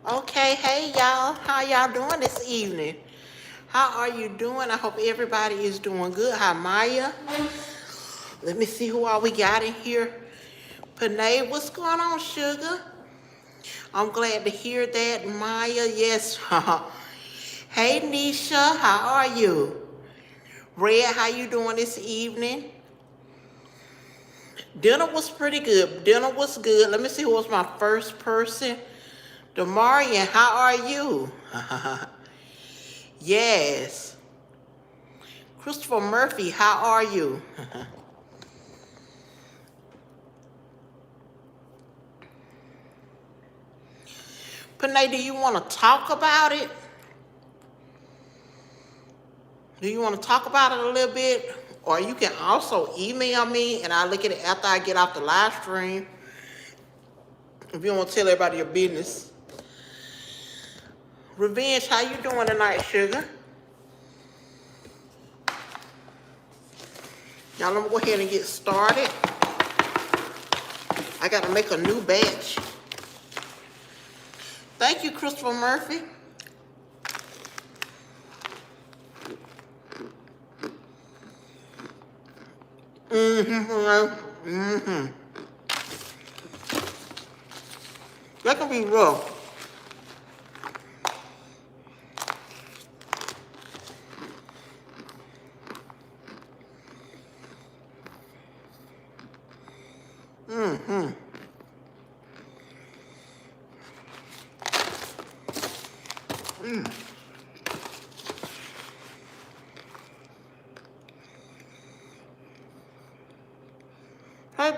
Okay, hey y'all, how y'all doing this evening? How are you doing? I hope everybody is doing good. Hi, Maya. Let me see who all we got in here. Panay, what's going on, sugar? I'm glad to hear that, Maya. Yes. Hey, Nisha, how are you? Red, how you doing this evening? Dinner was pretty good. Dinner was good. Let me see who was my first person. Demarian, how are you? Yes. Christopher Murphy, how are you? Panay, do you want to talk about it? Do you want to talk about it a little bit? Or you can also email me and I'll look at it after I get off the live stream. If you don't want to tell everybody your business. Revenge, how you doing tonight, sugar? Y'all, let me go ahead and get started. I got to make a new batch. Thank you, Christopher Murphy. That can be rough. Hey,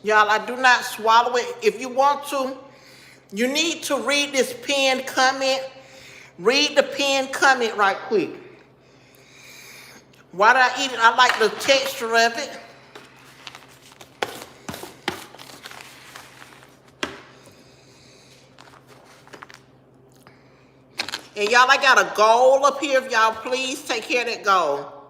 Y'all, I do not swallow it. If you want to, you need to read this pinned comment. Read the pinned comment right quick. Why do I eat it? I like the texture of it. And y'all, I got a goal up here. If y'all please take care of that goal.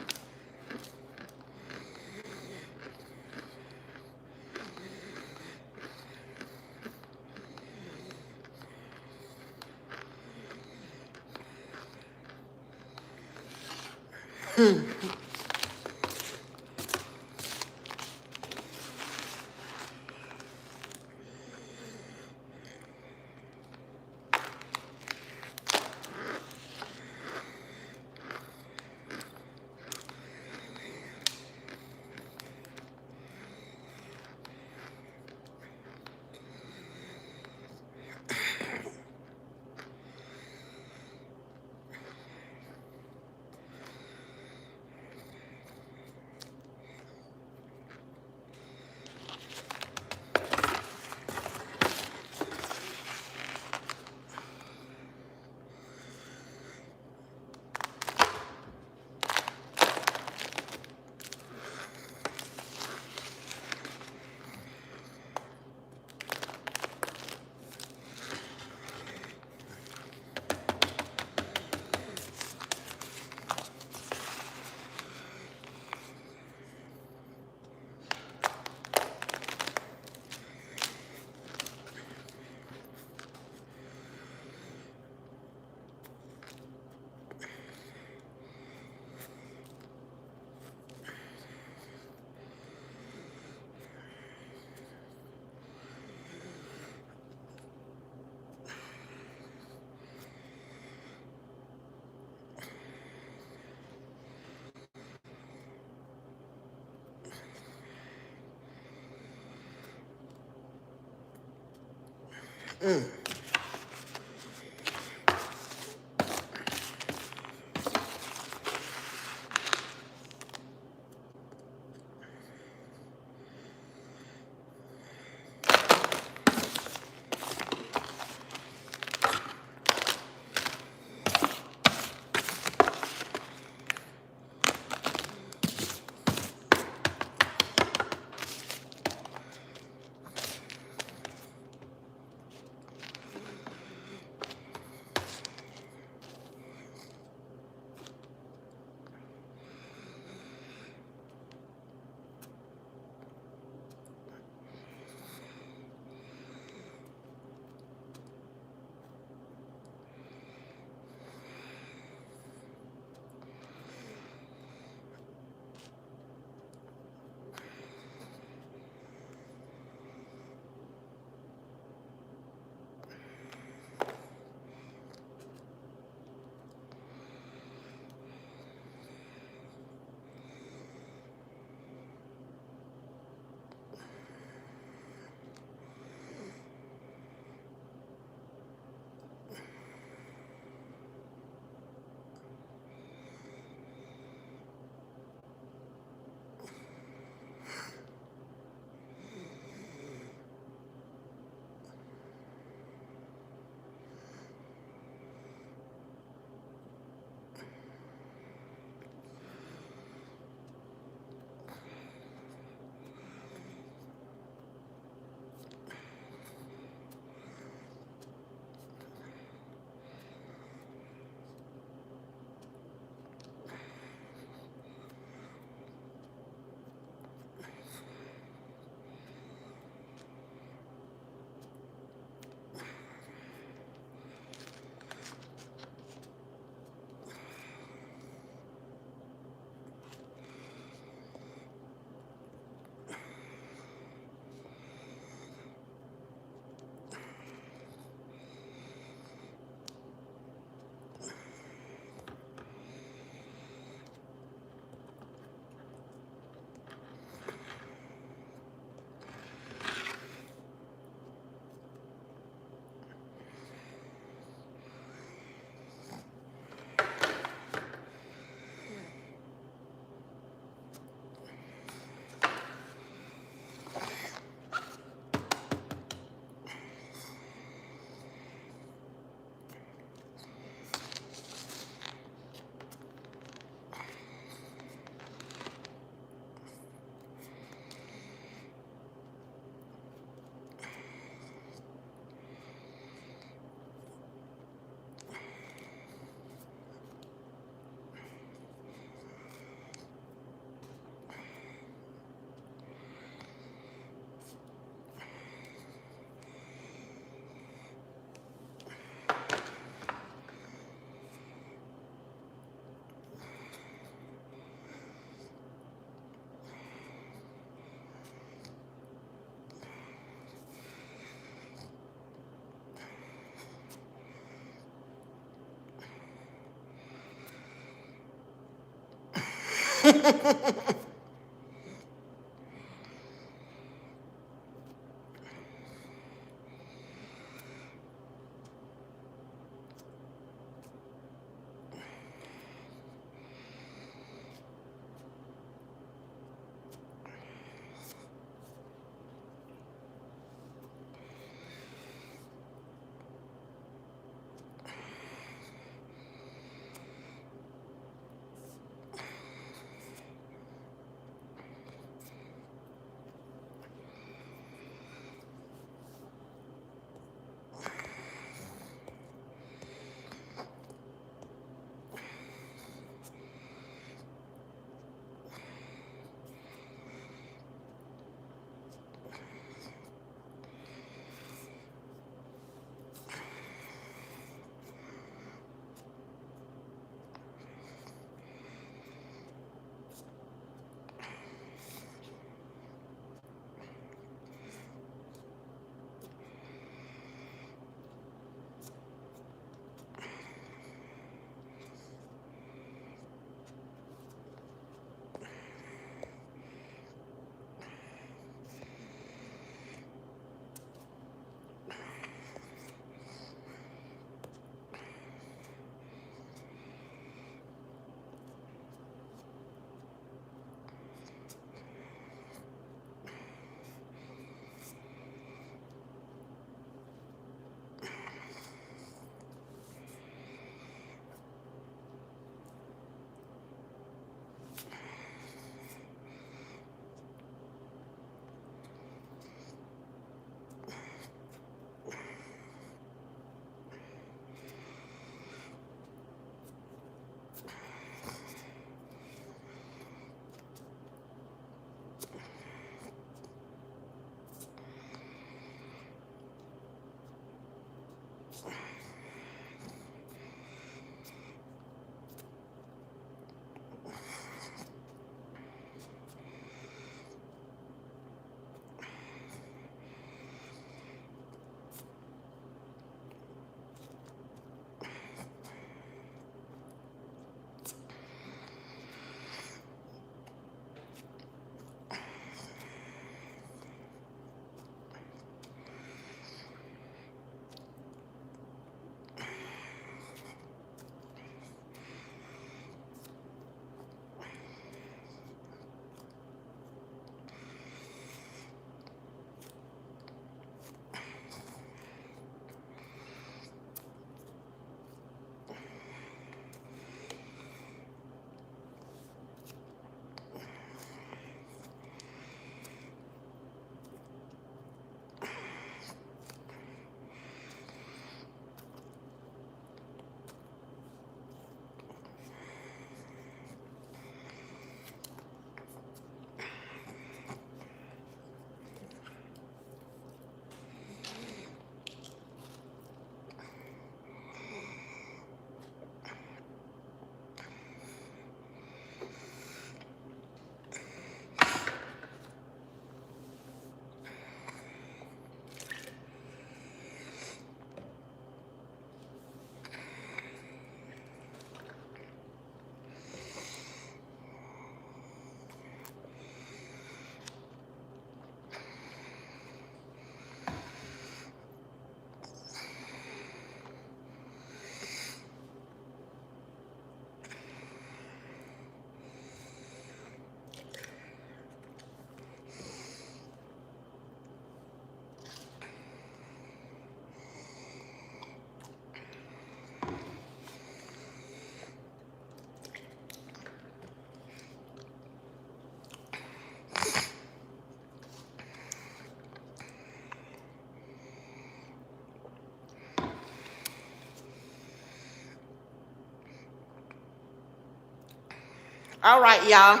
All right, y'all.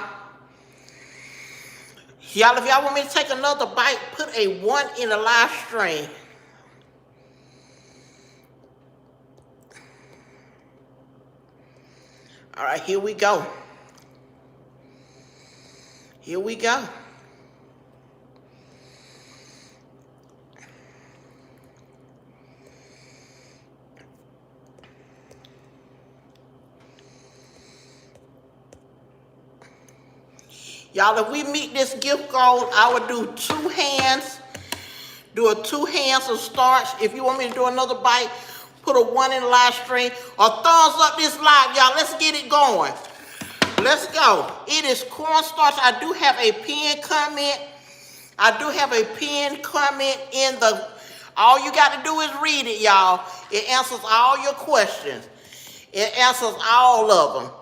Y'all, if y'all want me to take another bite, put a 1 in the live stream. All right, here we go. Here we go. Y'all, if we meet this gift goal, I would do 2 hands. Do a 2 hands of starch. If you want me to do another bite, put a 1 in the live stream. Or thumbs up this live, y'all. Let's get it going. Let's go. It is cornstarch. I do have a pinned comment. I do have a pinned comment in the... All you got to do is read it, y'all. It answers all your questions. It answers all of them.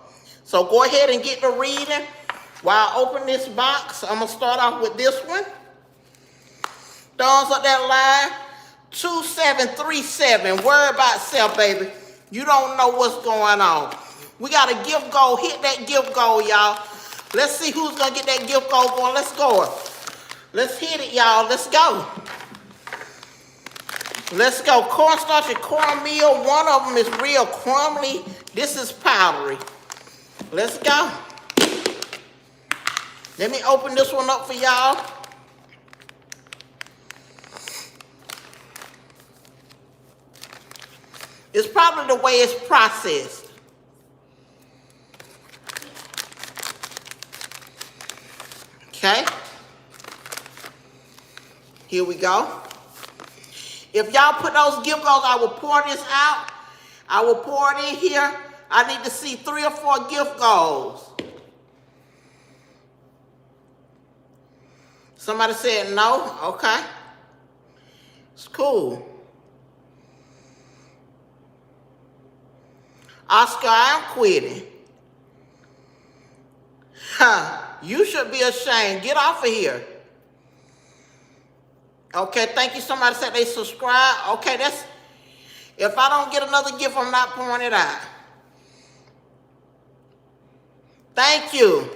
So go ahead and get to reading. While I open this box, I'm going to start off with this one. Thumbs up that line. 2737. Worry about self, baby. You don't know what's going on. We got a gift goal. Hit that gift goal, y'all. Let's see who's going to get that gift goal going. Let's go. Let's hit it, y'all. Let's go. Let's go. Cornstarch and cornmeal. One of them is real crumbly. This is powdery. Let's go. Let me open this one up for y'all. It's probably the way it's processed. Okay. Here we go. If y'all put those gift goals, I will pour this out. I will pour it in here. I need to see 3 or 4 gift goals. Somebody said no. Okay. It's cool. Oscar, I'm quitting. Huh. You should be ashamed. Get off of here. Okay, thank you. Somebody said they subscribe. Okay, that's... If I don't get another gift, I'm not pouring it out. Thank you.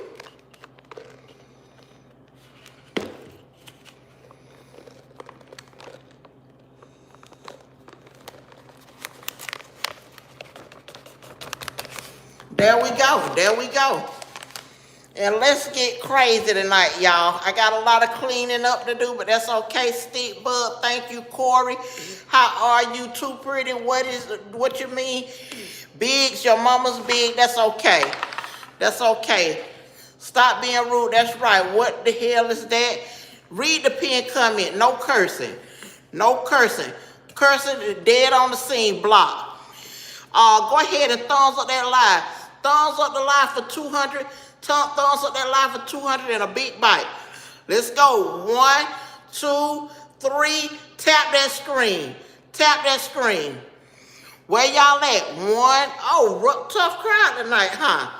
There we go. There we go. And let's get crazy tonight, y'all. I got a lot of cleaning up to do, but that's okay. Stick Bug, thank you, Corey. How are you? Too pretty. What you mean? Biggs, your mama's big. That's okay. That's okay. Stop being rude. That's right. What the hell is that? Read the pinned comment. No cursing. No cursing. Cursing is dead on the scene. Block. Go ahead and thumbs up that live. Thumbs up the live for 200. Thumbs up that live for 200 and a big bite. Let's go. 1, 2, 3. Tap that screen. Tap that screen. Where y'all at? 1. Oh, tough crowd tonight, huh?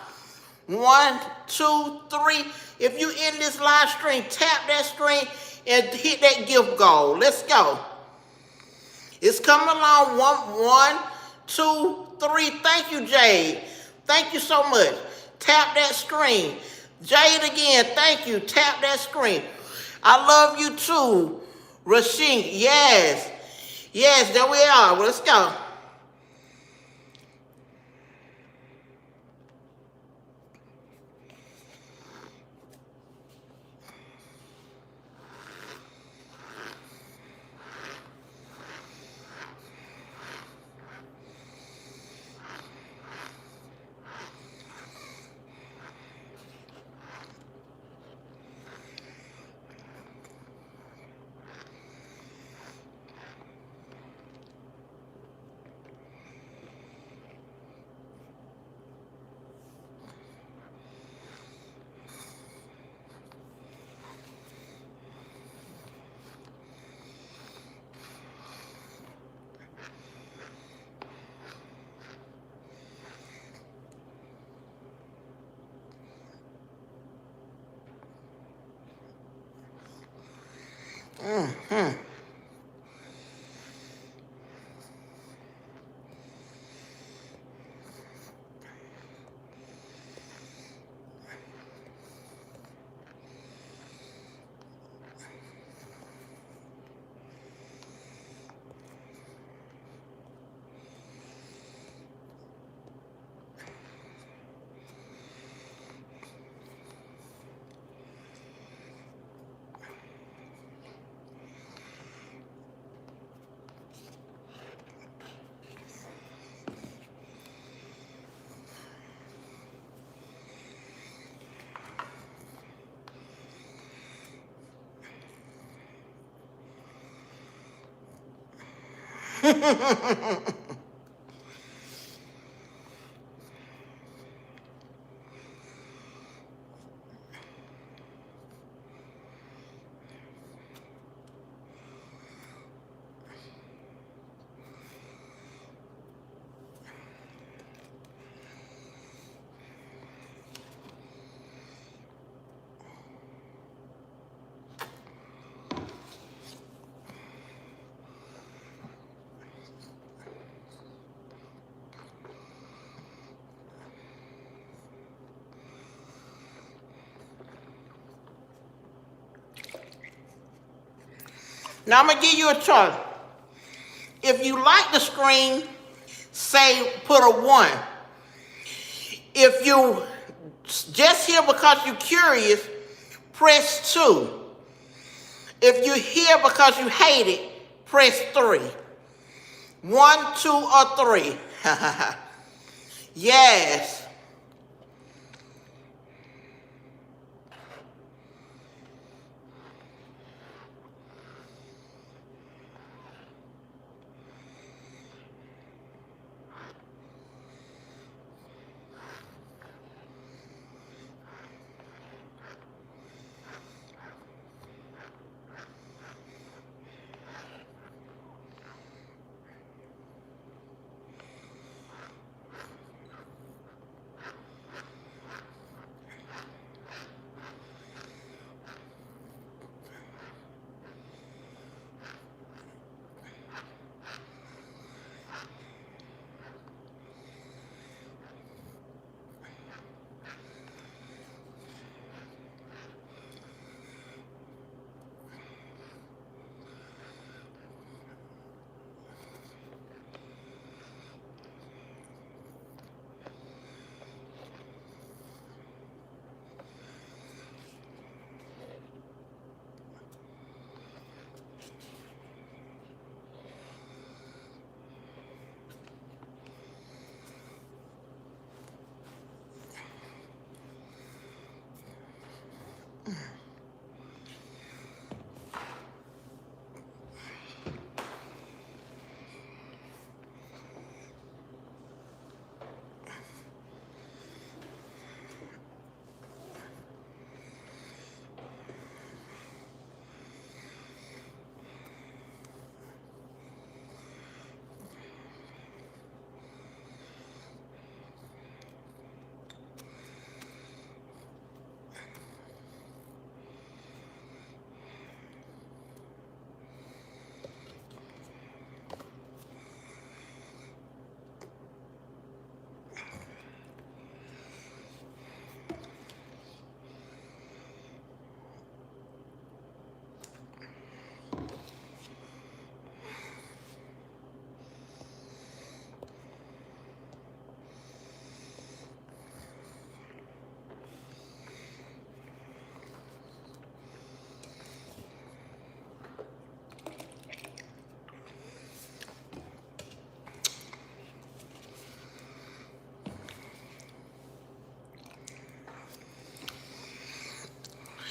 1, 2, 3. If you in this live stream, tap that screen and hit that gift goal. Let's go. It's coming along. 1, 2, 3. Thank you, Jade. Thank you so much. Tap that screen. Jade again, thank you. Tap that screen. I love you too, Rasheen. Yes. Yes, there we are. Well, let's go. Mm-hmm. Now I'm gonna give you a choice. If you like the screen, say put a 1. If you just here because you're curious, press 2. If you're here because you hate it, press 3. 1, 2, or 3. Yes.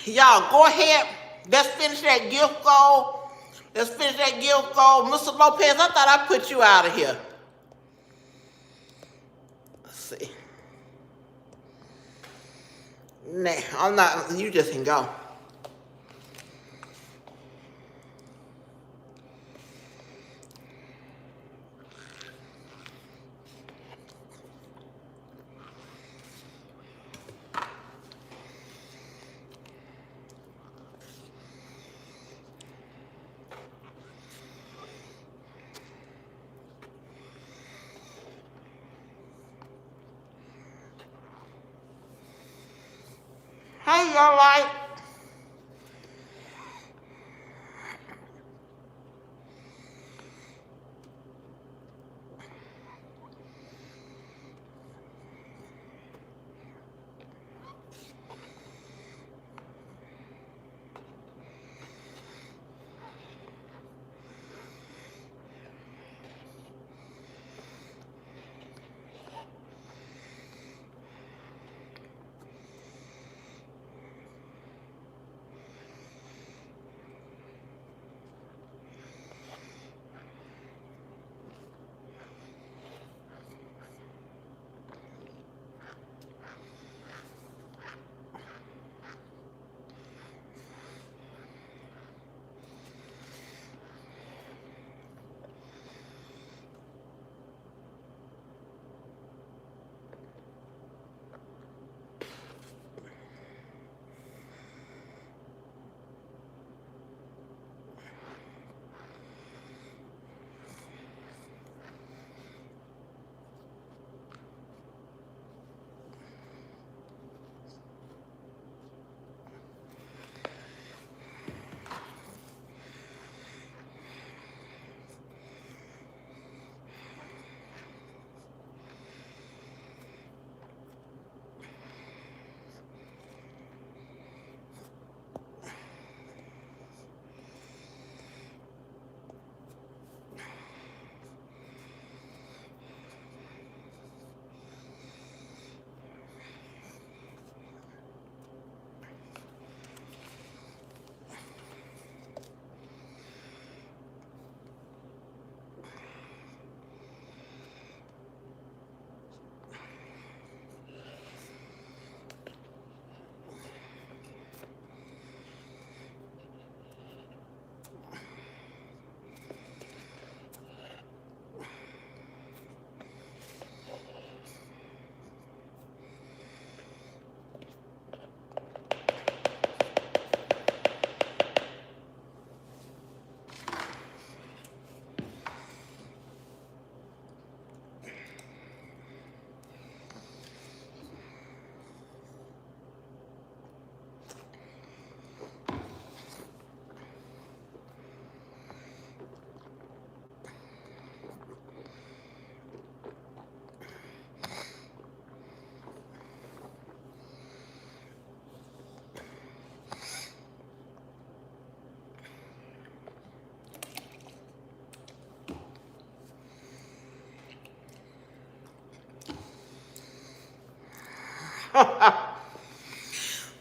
Y'all, go ahead. Let's finish that gift goal. Let's finish that gift goal. Mr. Lopez, I thought I put you out of here. Let's see. Nah, I'm not. You just can go. Hey, y'all like?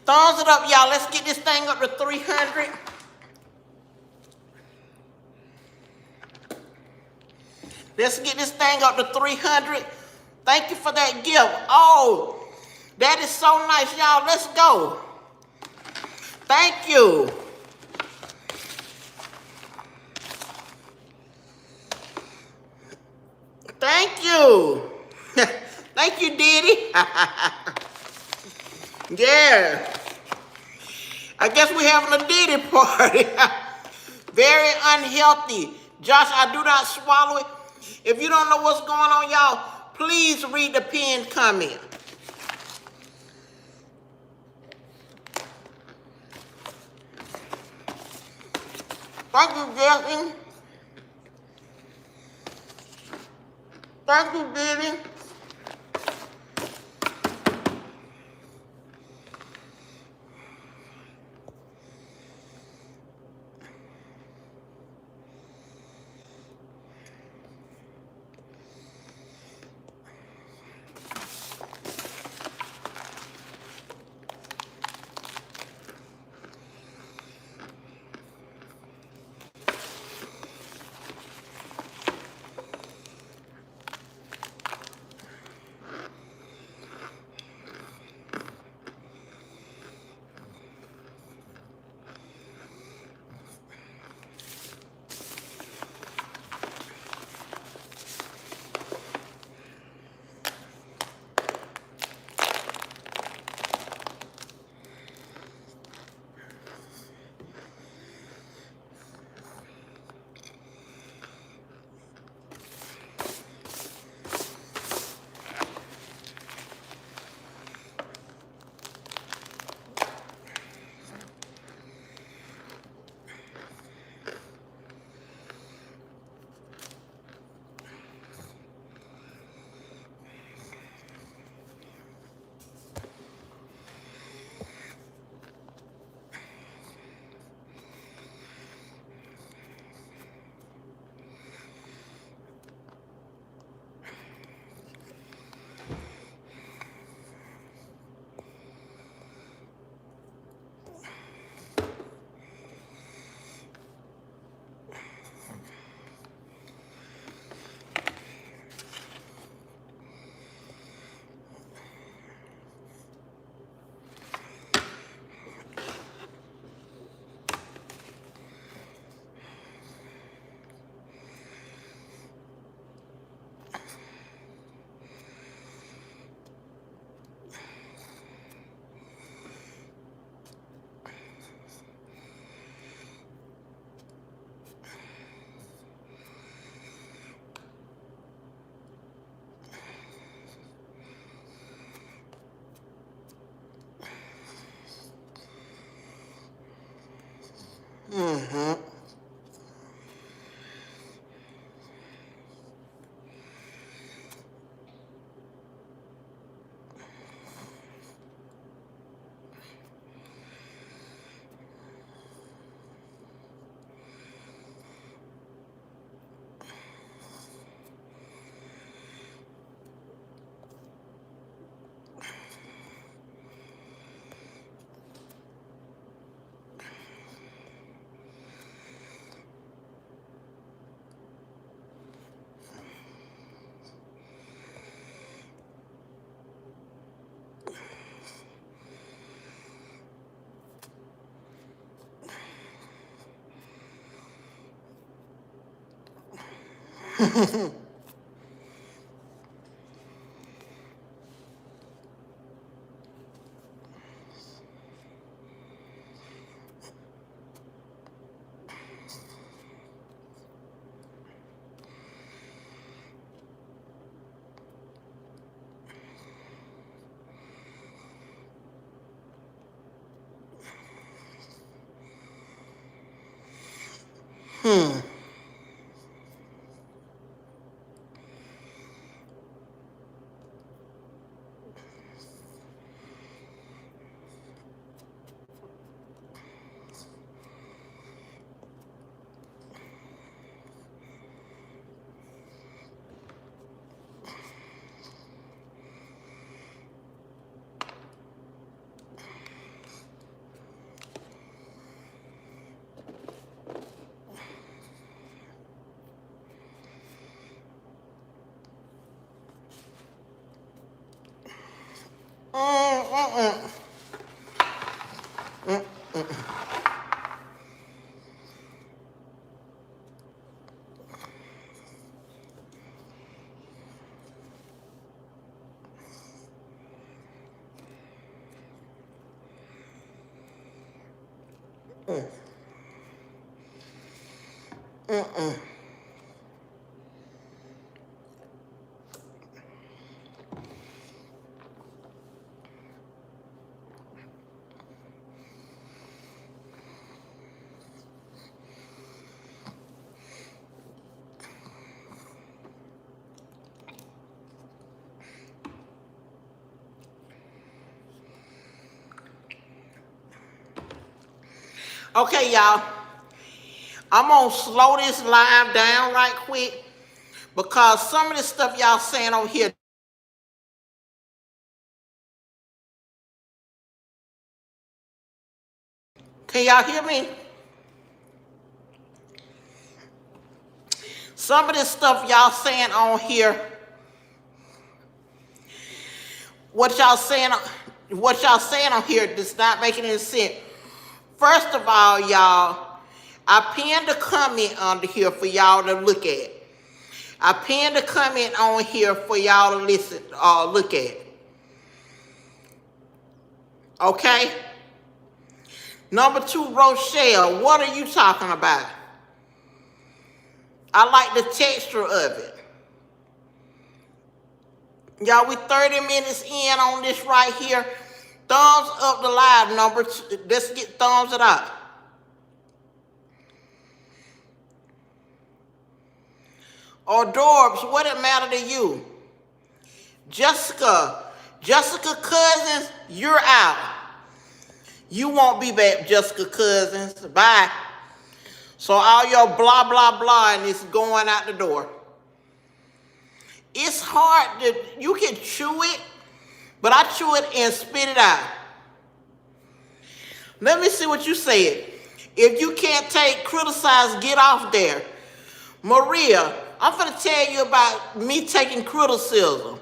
Thumbs it up, y'all. Let's get this thing up to 300. Let's get this thing up to 300. Thank you for that gift. Oh, that is so nice, y'all. Let's go. Thank you. Thank you. Thank you, Diddy. Yeah. I guess we're having a Diddy party. Very unhealthy. Josh, I do not swallow it. If you don't know what's going on, y'all, please read the pinned comment. Thank you, Jesse. Thank you, Diddy. Mm-hmm. Hmm. Mm-mm. Okay, y'all. I'm gonna slow this live down right quick because some of the stuff y'all saying on here. Can y'all hear me? Some of this stuff y'all saying on here, what y'all saying on here does not make any sense. First of all, y'all, I pinned a comment under here for y'all to look at. I pinned a comment on here for y'all to listen, look at. Okay? Number 2, Rochelle, what are you talking about? I like the texture of it. Y'all, we 30 minutes in on this right here. Thumbs up the live number. Let's get thumbs it up. Or Dorbs, what it matter to you? Jessica Cousins, you're out. You won't be back, Jessica Cousins. Bye. So all your blah, blah, blah, and it's going out the door. It's hard to, you can chew it, but I chew it and spit it out. Let me see what you said. If you can't criticize, get off there. Maria, I'm going to tell you about me taking criticism.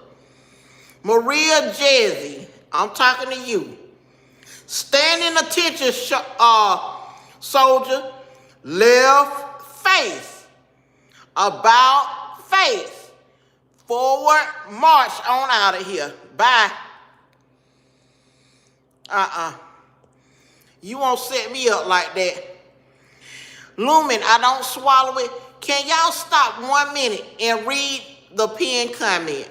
Maria Jazzy, I'm talking to you. Standing attention, soldier. Left face. About face. Forward march on out of here. Bye. You won't set me up like that. Lumen, I don't swallow it. Can y'all stop 1 minute and read the pinned comment?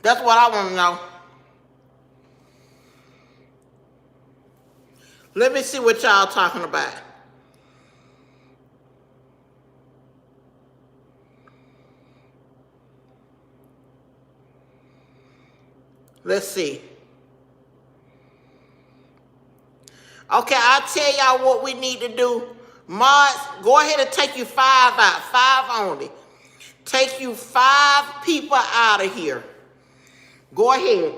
That's what I want to know. Let me see what y'all talking about. Let's see. Okay, I'll tell y'all what we need to do. Mods, go ahead and take you 5 out. 5 only. Take you 5 people out of here. Go ahead.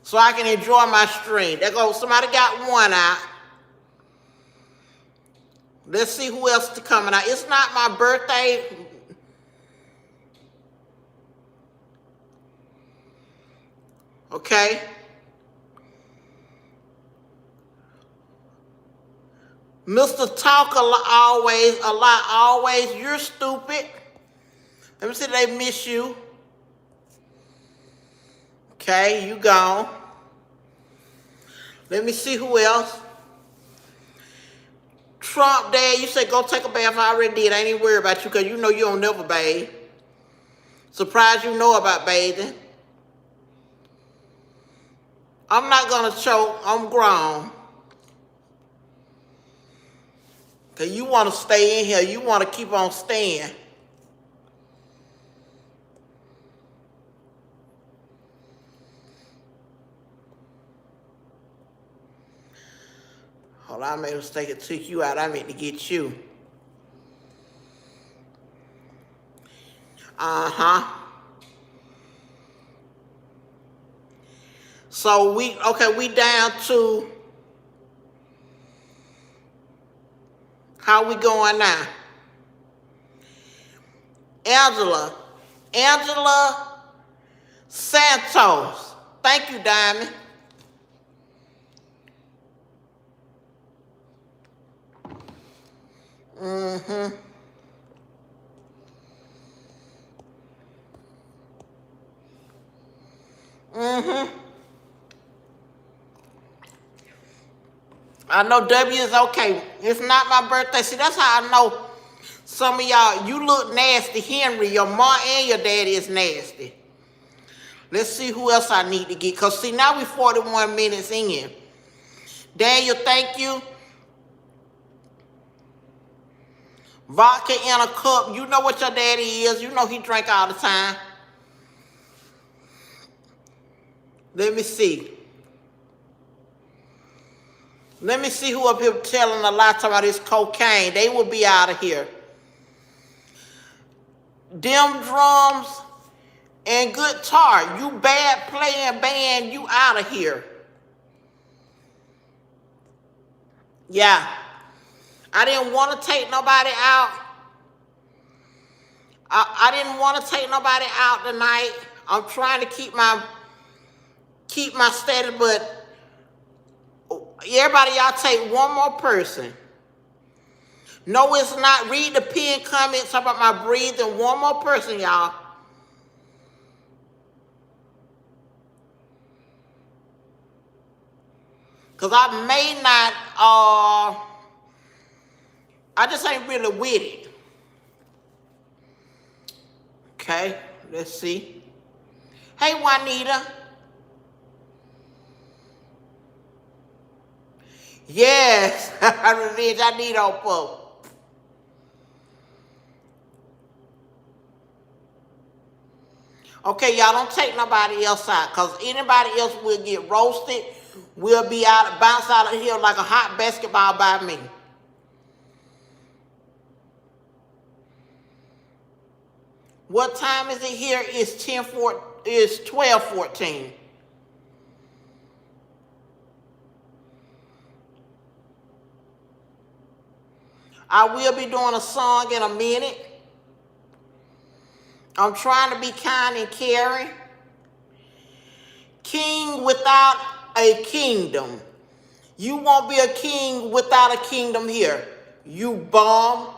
So I can enjoy my stream. There goes, somebody got 1 out. Let's see who else is coming out. It's not my birthday. Okay. Mr. Talk always, a lot always, you're stupid. Let me see if they miss you. Okay, you gone. Let me see who else. Trump Dad, you said go take a bath. I already did. I ain't even worried about you because you know you don't never bathe. Surprised you know about bathing. I'm not going to choke. I'm grown. Because you want to stay in here. You want to keep on staying. Hold on, I made a mistake. It took you out. I meant to get you. Uh-huh. So we down to, how we going now? Angela Santos. Thank you, Diamond. Mm-hmm. Mm-hmm. I know W is okay. It's not my birthday. See, that's how I know some of y'all, you look nasty. Henry, your mom and your daddy is nasty. Let's see who else I need to get. Because, see, now we're 41 minutes in. Daniel, thank you. Vodka in a cup. You know what your daddy is. You know he drank all the time. Let me see. Let me see who up here telling a lie about this cocaine. They will be out of here. Them drums and guitar. You bad playing band. You out of here. Yeah. I didn't want to take nobody out. I didn't want to take nobody out tonight. I'm trying to keep my status, but everybody, y'all take one more person. No, it's not. Read the pinned comments about my breathing. One more person, y'all. Because I may not, I just ain't really with it. Okay, let's see. Hey, Juanita. Yes, revenge. I need Oppo. Okay, y'all don't take nobody else out, because anybody else will get roasted. We'll be out, bounce out of here like a hot basketball by me. What time is it here? It's 12:14. I will be doing a song in a minute. I'm trying to be kind and caring. King without a kingdom. You won't be a king without a kingdom here. You bum.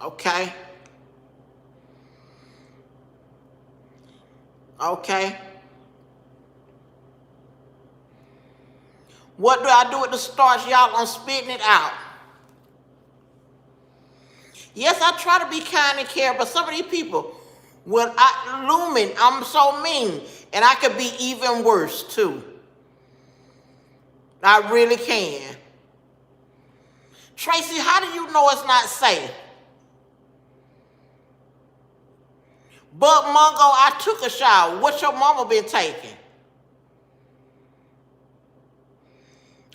Okay. Okay. What do I do at the starch, y'all? I'm spitting it out. Yes, I try to be kind and care, but some of these people, when I'm so mean, and I could be even worse too. I really can. Tracy, how do you know it's not safe? But Mungo, I took a shower. What your mama been taking?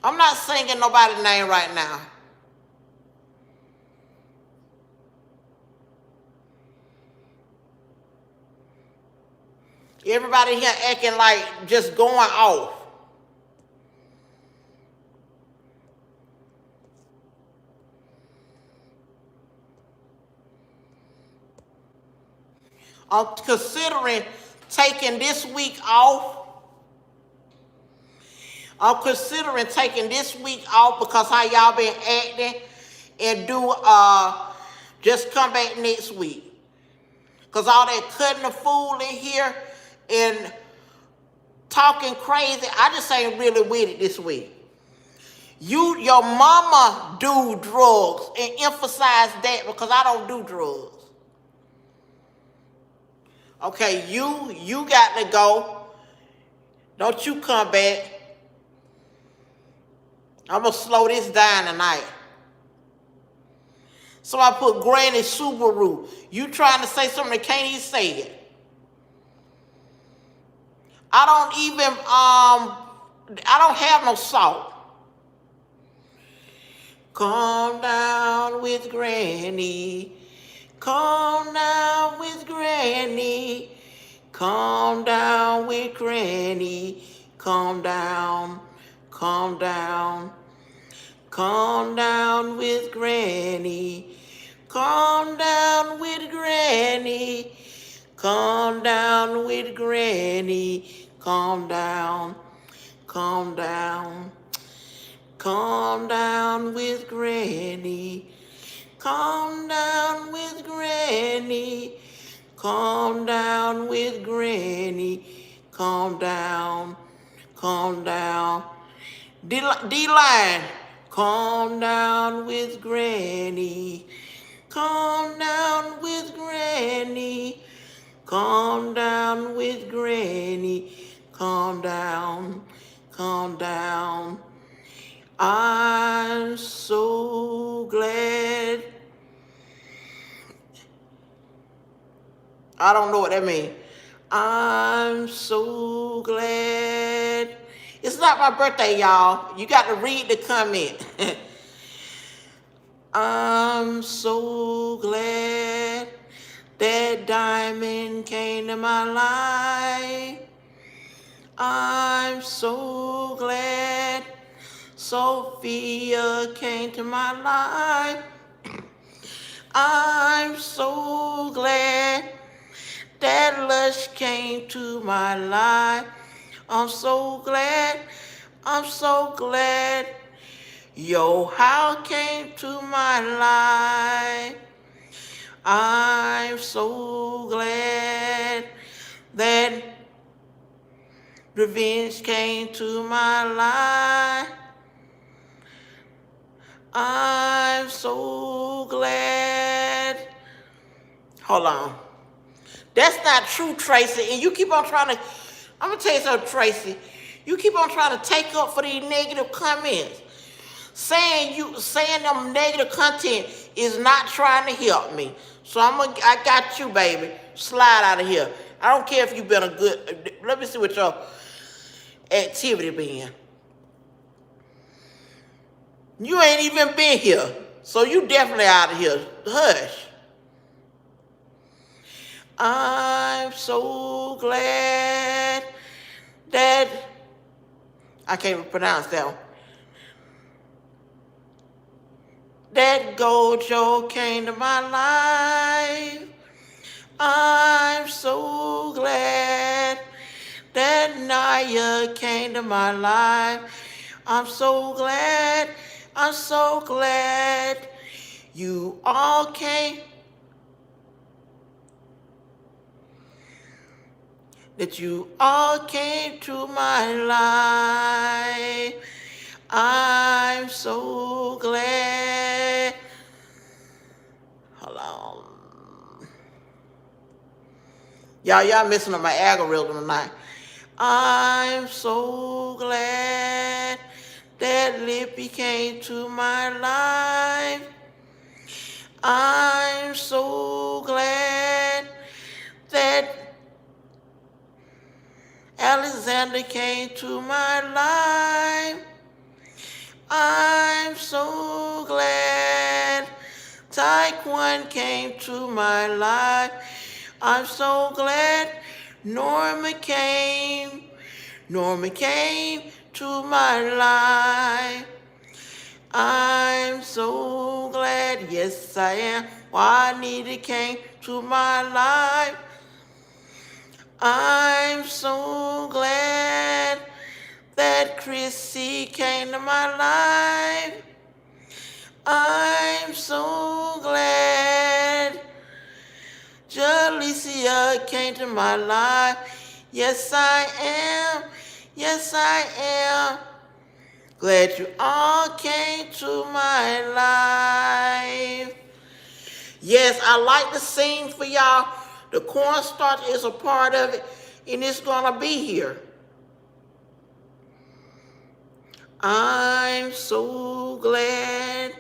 I'm not singing nobody's name right now. Everybody here acting like just going off. I'm considering taking this week off. I'm considering taking this week off because how y'all been acting, and do just come back next week. Because all that cutting the fool in here and talking crazy, I just ain't really with it this week. Your mama do drugs, and emphasize that, because I don't do drugs. Okay, you got to go. Don't you come back. I'm going to slow this down tonight. Somebody put Granny Subaru. You trying to say something that can't even say it. I don't have no salt. Calm down with Granny. Calm down with Granny. Calm down with Granny. Calm down. Calm down. Calm down with Granny. Calm down with Granny. Calm down with Granny. Calm down. Calm down. Calm down with Granny. Calm down with Granny. Calm down with Granny. Calm down. Calm down. D-Line, calm down with Granny. Calm down with Granny. Calm down with Granny. Calm down. Calm down. I'm so glad. I don't know what that means. I'm so glad. It's not my birthday, y'all. You got to read the comment. I'm so glad that Diamond came to my life. I'm so glad Sophia came to my life. I'm so glad that Lush came to my life. I'm so glad, I'm so glad Yo How came to my life. I'm so glad that Revenge came to my life. I'm so glad. Hold on. That's not true, Tracy. And you keep on trying to, I'm going to tell you something, Tracy. You keep on trying to take up for these negative comments. Saying them negative content is not trying to help me. So I got you, baby. Slide out of here. I don't care if you've been a good, let me see what your activity been. You ain't even been here. So you definitely out of here. Hush. I'm so glad that, I can't even pronounce that one. That Gojo came to my life. I'm so glad that Naya came to my life. I'm so glad you all came. That you all came to my life. I'm so glad. Hold on. Y'all messing up my algorithm tonight. I'm so glad that Lippy came to my life. I'm so glad that Alexander came to my life. I'm so glad Taekwon came to my life. I'm so glad Norma came to my life. I'm so glad, yes I am, Juanita came to my life. I'm so glad that Chrissy came to my life. I'm so glad Jalicia came to my life. Yes, I am. Yes, I am. Glad you all came to my life. Yes, I like to sing for y'all. The cornstarch is a part of it, and it's gonna be here. I'm so glad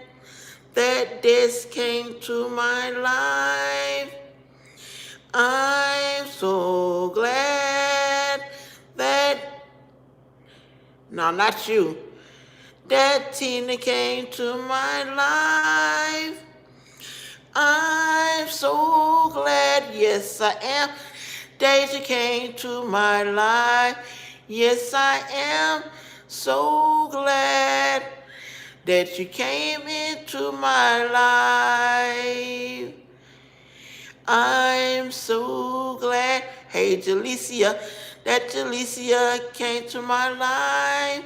that this came to my life. I'm so glad that, no, not you, that Tina came to my life. I'm so glad, yes I am, Deja came to my life. Yes I am so glad that you came into my life. I'm so glad, hey Jalicia, that Jalicia came to my life.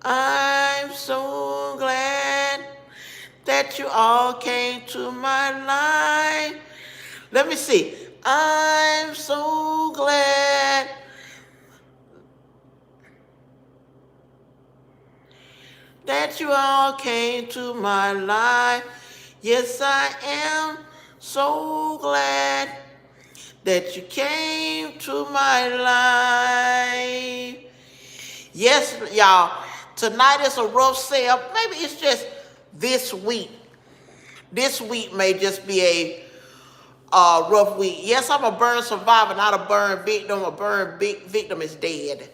I'm so glad that you all came to my life. Let me see. I'm so. glad. that you all came to my life. Yes, I am so glad that you came to my life. Yes, y'all, tonight is a rough sale. Maybe it's just this week. This week may just be a rough week. Yes, I'm a burn survivor, not a burn victim. A burn victim is dead.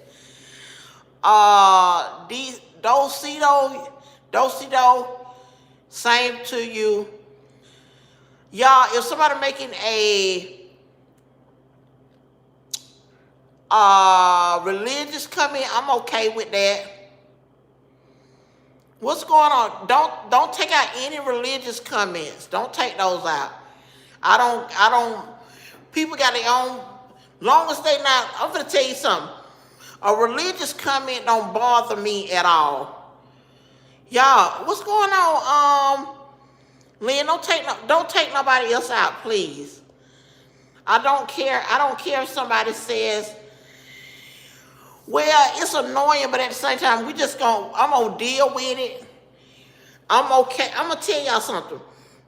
Dosido, same to you. Y'all, if somebody making a religious comment, I'm okay with that. What's going on? Don't take out any religious comments. Don't take those out. I don't, people got their own, long as they not, I'm gonna tell you something. A religious comment don't bother me at all. Y'all, what's going on? Lynn, don't take nobody else out, please. I don't care if somebody says, well, it's annoying, but at the same time, I'm gonna deal with it. I'm okay. I'm gonna tell y'all something.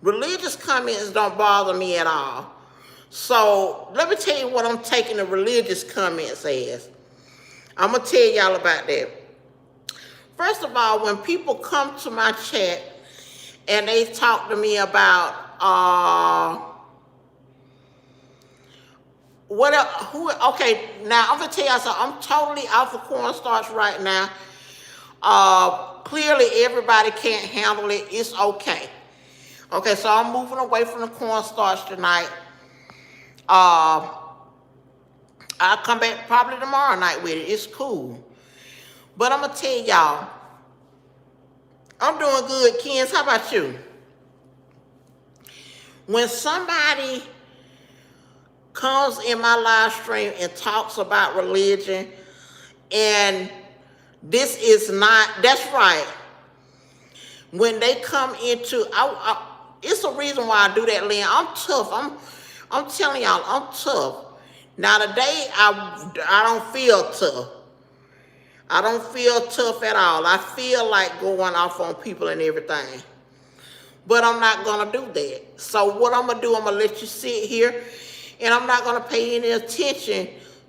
Religious comments don't bother me at all. So let me tell you what I'm taking the religious comments as. I'm gonna tell y'all about that. First of all, when people come to my chat and they talk to me about okay, now I'm gonna tell y'all something. I'm totally off of cornstarch right now. Clearly everybody can't handle it. It's okay. Okay, so I'm moving away from the cornstarch tonight. I'll come back probably tomorrow night with it. It's cool. But I'm going to tell y'all, I'm doing good, Kens. How about you? When somebody comes in my live stream and talks about religion, and this is not, that's right. When they come into, it's a reason why I do that, Lynn. I'm tough. I'm telling y'all, I'm tough. Now today, I don't feel tough. I don't feel tough at all. I feel like going off on people and everything. But I'm not going to do that. So what I'm going to do, I'm going to let you sit here, and I'm not going to pay any attention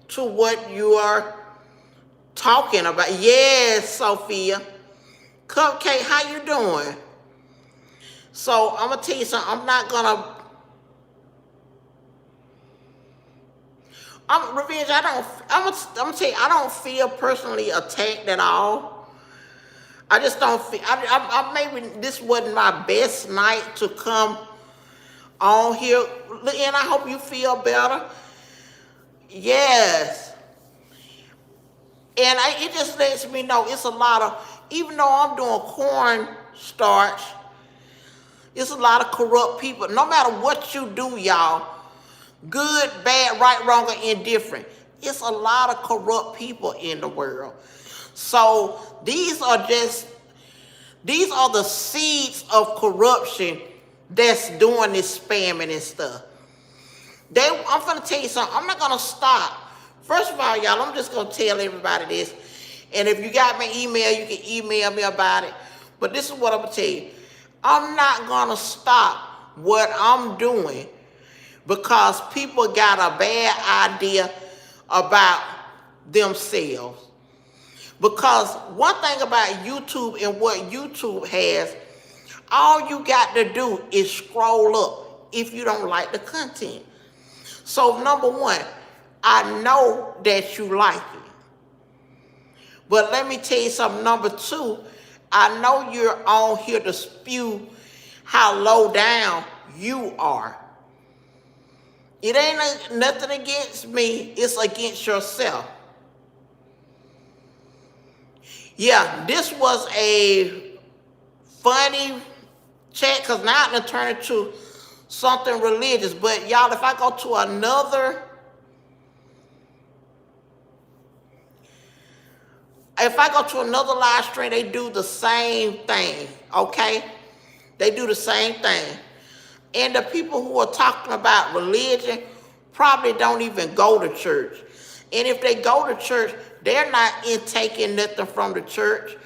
to what you are talking about. Yes, Sophia. Cupcake, how you doing? So I'm going to tell you something. I'm not going to, Revenge, I'm gonna tell you, I don't feel personally attacked at all. I just don't feel, maybe this wasn't my best night to come on here. And I hope you feel better. Yes. And it just lets me know it's a lot of, even though I'm doing cornstarch, it's a lot of corrupt people. No matter what you do, y'all, good, bad, right, wrong, or indifferent, it's a lot of corrupt people in the world. So these are the seeds of corruption that's doing this spamming and stuff. I'm gonna tell you something. I'm not gonna stop. First of all, y'all, I'm just gonna tell everybody this. And if you got my email, you can email me about it. But this is what I'm gonna tell you. I'm not gonna stop what I'm doing because people got a bad idea about themselves. Because one thing about YouTube and what YouTube has, all you got to do is scroll up if you don't like the content. So number one, I know that you like it. But let me tell you something. Number two, I know you're on here to spew how low down you are. It ain't nothing against me. It's against yourself. Yeah, this was a funny chat because now I'm going to turn it to something religious. But y'all, if I go to another live stream, they do the same thing, okay? They do the same thing. And the people who are talking about religion probably don't even go to church. And if they go to church, they're not intaking nothing from the church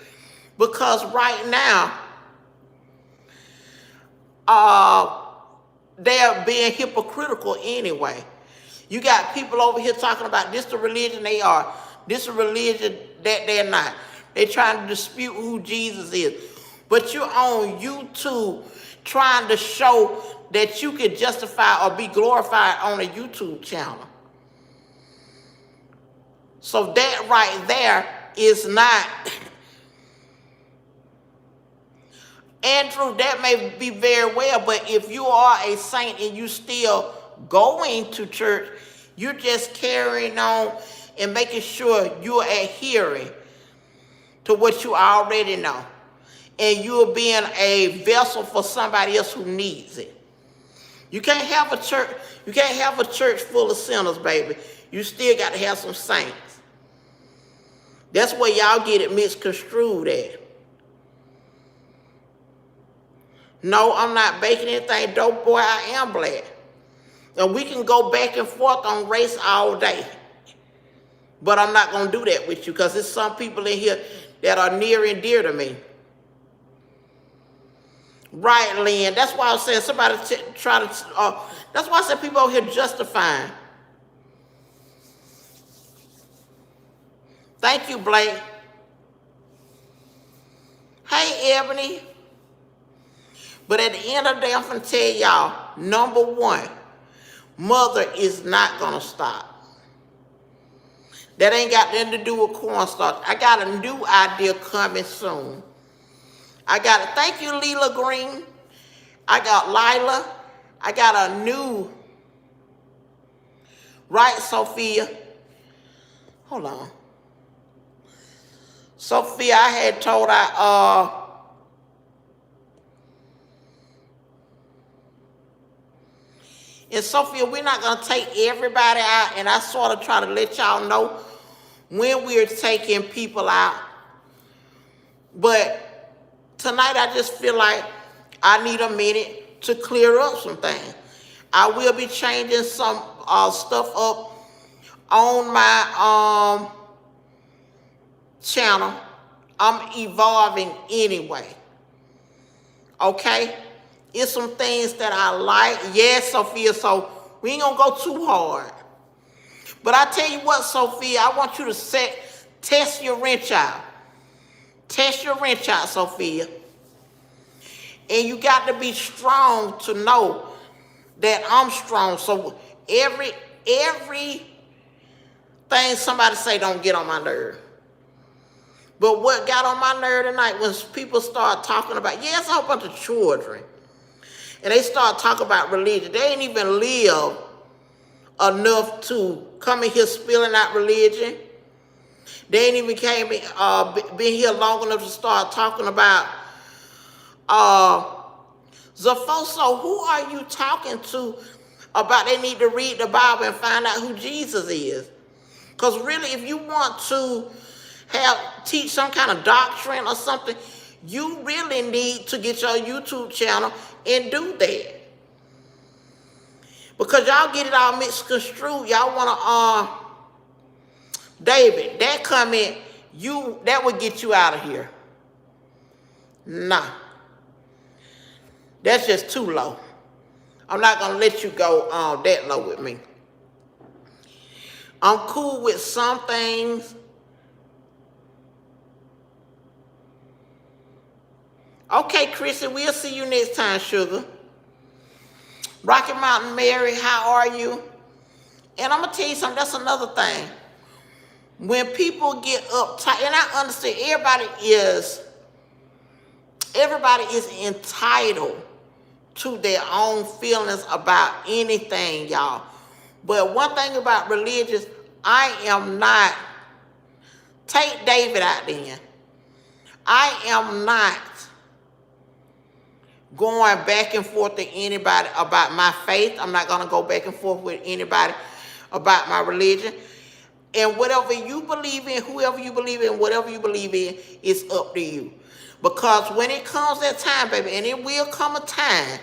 Because right now, they're being hypocritical anyway. You got people over here talking about this the religion they are, this the religion that they're not. They're trying to dispute who Jesus is. But you're on YouTube trying to show that you can justify or be glorified on a YouTube channel. So that right there is not... Andrew, that may be very well, but if you are a saint and you still going to church, you're just carrying on and making sure you're adhering to what you already know. And you're being a vessel for somebody else who needs it. You can't have a church full of sinners, baby. You still got to have some saints. That's where y'all get it misconstrued at. No, I'm not baking anything dope, boy. I am black. And we can go back and forth on race all day. But I'm not going to do that with you because there's some people in here that are near and dear to me. Right, Lynn. That's why I was saying somebody try to... that's why I said people over here justifying. Thank you, Blake. Hey, Ebony. But at the end of the day, I'm going to tell y'all, number one, mother is not going to stop. That ain't got nothing to do with cornstarch. I got a new idea coming soon. Thank you, Leela Green. I got Lila. I got a new, right, Sophia? Hold on. Sophia, I had told her, and Sophia, we're not going to take everybody out, and I sort of try to let y'all know when we're taking people out. But tonight I just feel like I need a minute to clear up some things. I will be changing some stuff up on my channel. I'm evolving anyway. Okay? It's some things that I like. Yes, Sophia, so we ain't gonna go too hard. But I tell you what, Sophia, I want you to test your wrench out. Test your wrench out, Sophia. And you got to be strong to know that I'm strong. So every thing somebody say don't get on my nerve. But what got on my nerve tonight was people start talking about, it's a whole bunch of children. And they start talking about religion. They ain't even live enough to come in here spilling out religion. They ain't even been here long enough to start talking about Zafoso. Who are you talking to about they need to read the Bible and find out who Jesus is? Because really, if you want to teach some kind of doctrine or something, you really need to get your YouTube channel and do that. Because y'all get it all mixed construed. Y'all want to, David, that comment, that would get you out of here. Nah. That's just too low. I'm not going to let you go that low with me. I'm cool with some things. Okay, Chrissy, we'll see you next time, sugar. Rocky Mountain Mary, how are you? And I'm going to tell you something, that's another thing. When people get uptight, and I understand everybody is entitled to their own feelings about anything, y'all. But one thing about religious, I am not, take David out there. I am not going back and forth to anybody about my faith. I'm not going to go back and forth with anybody about my religion. And whatever you believe in, whoever you believe in, whatever you believe in, it's up to you. Because when it comes that time, baby, and it will come a time,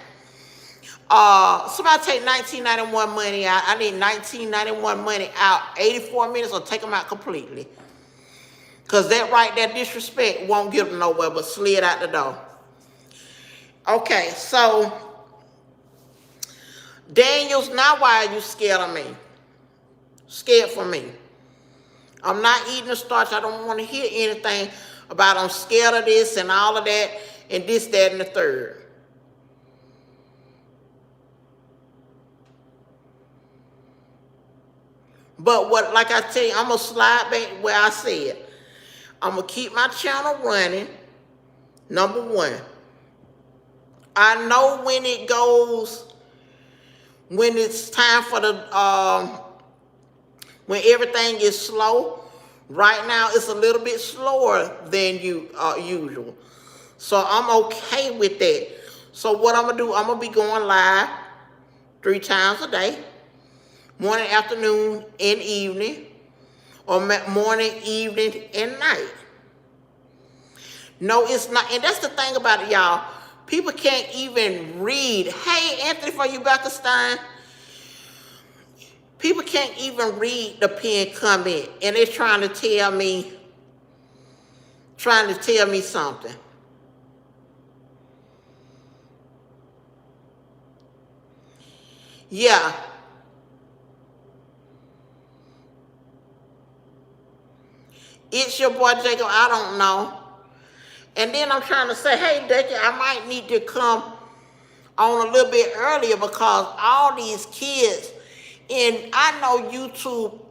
somebody take 1991 money out. I need 1991 money out 84 minutes or take them out completely. Because that right, that disrespect won't get them nowhere but slid out the door. Okay, so Daniels, now why are you scared of me? Scared for me. I'm not eating the starch. I don't want to hear anything about I'm scared of this and all of that and this, that, and the third. But what, like I tell you, I'm going to slide back where I said. I'm going to keep my channel running, number one. I know when it goes, when it's time for the, when everything is slow. Right now, it's a little bit slower than usual. So I'm okay with that. So what I'm going to do, I'm going to be going live 3 times a day. Morning, afternoon, and evening. Or morning, evening, and night. No, it's not. And that's the thing about it, y'all. People can't even read. Hey, Anthony for you, Stein. People can't even read the pinned comment, and they're trying to tell me something. Yeah. It's your boy Jacob, I don't know. And then I'm trying to say, hey, Ducky, I might need to come on a little bit earlier because all these kids, and I know YouTube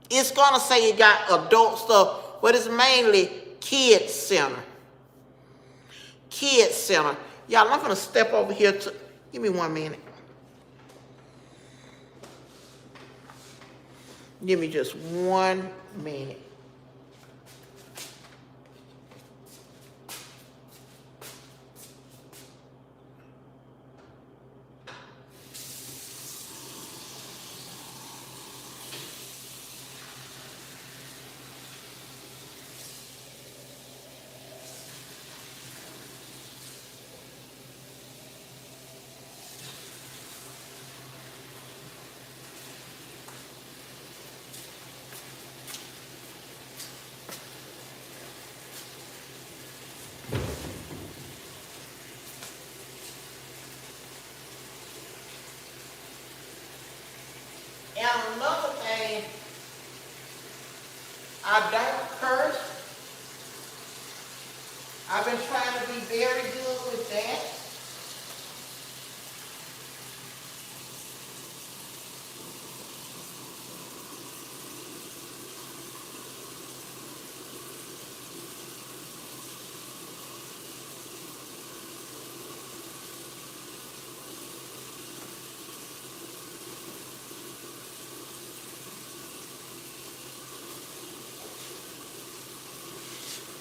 it's going to say it got adult stuff, but it's mainly kids center. Kids center. Y'all, I'm going to step over here to, give me 1 minute. Give me just 1 minute. And another thing, I don't curse. I've been trying to be very good with that.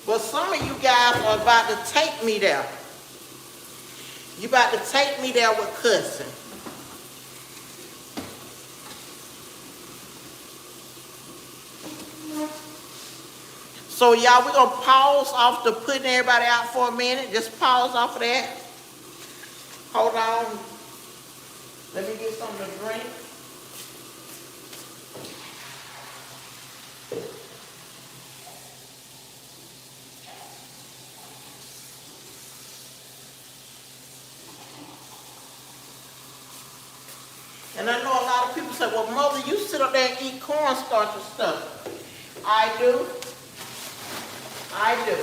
But some of you guys are about to take me there. You about to take me there with cussing. So y'all, we're going to pause off the putting everybody out for a minute. Just pause off of that. Hold on. Let me get something to drink. And I know a lot of people say, well, Mother, you sit up there and eat cornstarch and stuff. I do. I do.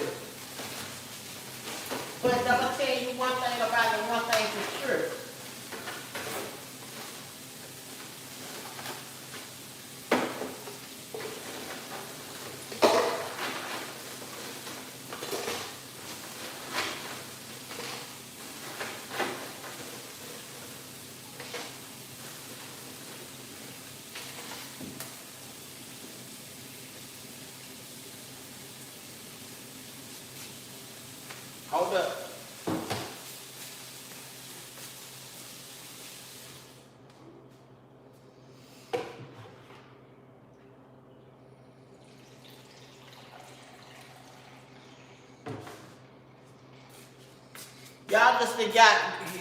But I'm going to tell you one thing about it, one thing for sure. Hold up.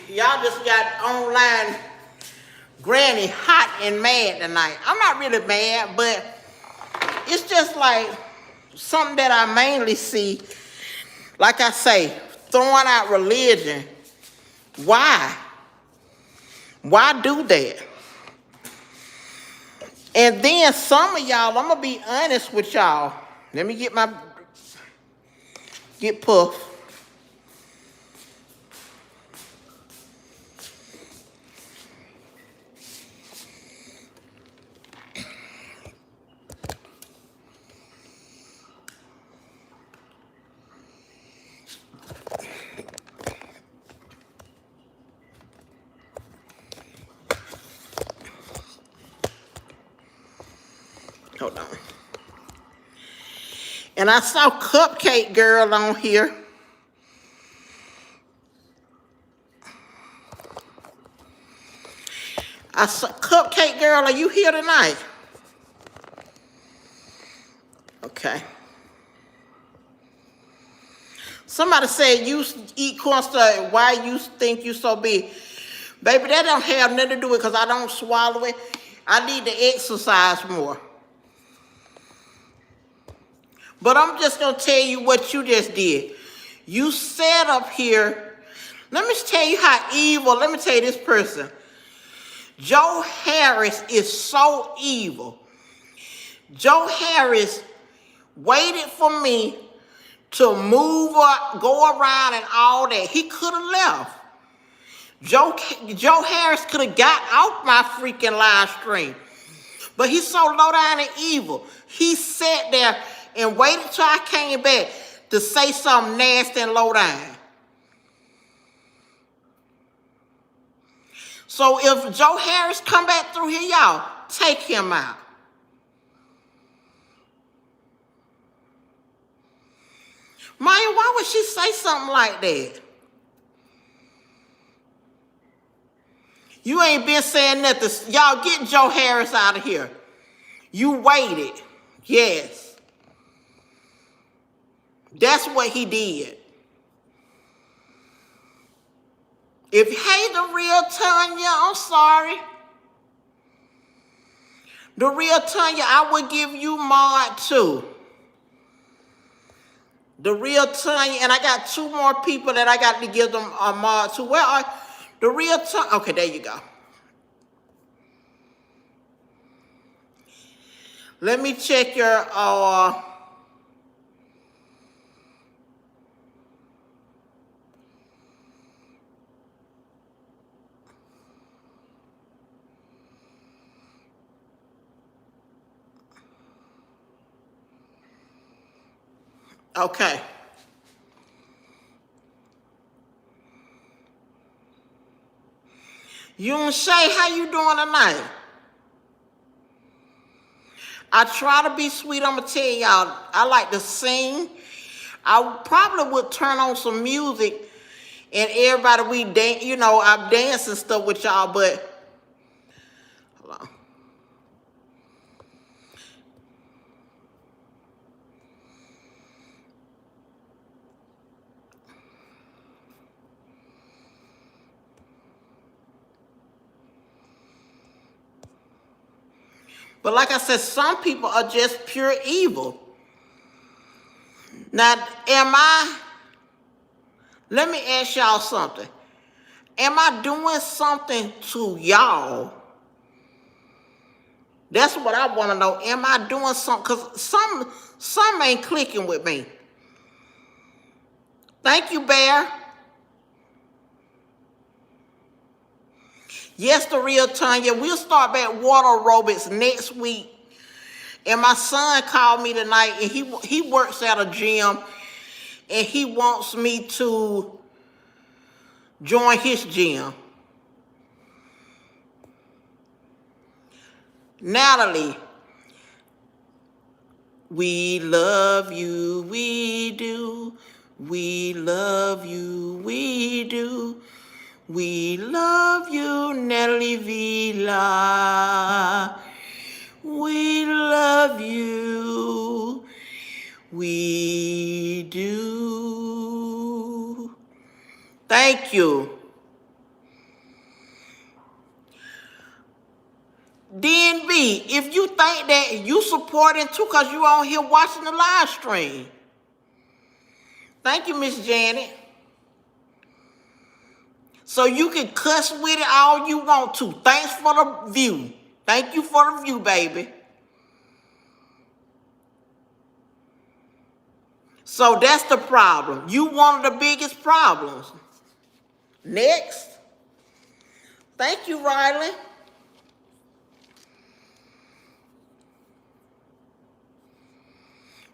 Y'all just got online Granny hot and mad tonight. I'm not really mad, but it's just like something that I mainly see, like I say, throwing out religion. Why? Why do that? And then some of y'all, I'm gonna be honest with y'all. Let me get Puff. Hold on. And I saw Cupcake Girl on here. I saw Cupcake Girl, are you here tonight? Okay. Somebody said you eat cornstarch. Why you think you so big? Baby, that don't have nothing to do with it because I don't swallow it. I need to exercise more. But I'm just going to tell you what you just did. You sat up here. Let me tell you how evil. Let me tell you this person. Joe Harris is so evil. Joe Harris waited for me to move or go around and all that. He could have left. Joe Harris could have got off my freaking live stream. But he's so low down and evil. He sat there and waited till I came back to say something nasty and low down. So if Joe Harris come back through here, y'all, take him out. Maya, why would she say something like that? You ain't been saying nothing. Y'all get Joe Harris out of here. You waited. Yes. That's what he did. If hey, the real Tanya, I'm sorry. The real Tanya, I would give you mod too. The real Tanya, and I got two more people that I got to give them a mod to. Where are the real Tanya? Okay, there you go. Let me check your okay. Yoon Shay, how you doing tonight? I try to be sweet. I'm going to tell y'all, I like to sing. I probably would turn on some music and everybody, we dance, you know, I'm dancing stuff with y'all, but hold on. But like I said, some people are just pure evil. Now, let me ask y'all something. Am I doing something to y'all? That's what I want to know. Am I doing something? Because some ain't clicking with me. Thank you, Bear. Yes, the real Tanya. We'll start back water aerobics next week. And my son called me tonight, and he works at a gym, and he wants me to join his gym. Natalie, we love you, we do. We love you, we do. We love you, Natalie Villa. We love you, we do. Thank you. DNB, if you think think that you supporting too because you on here watching the live stream. Thank you, Miss Janet. So you can cuss with it all you want to. Thanks for the view. Thank you for the view, baby. So that's the problem. You one of the biggest problems. Next. Thank you, Riley.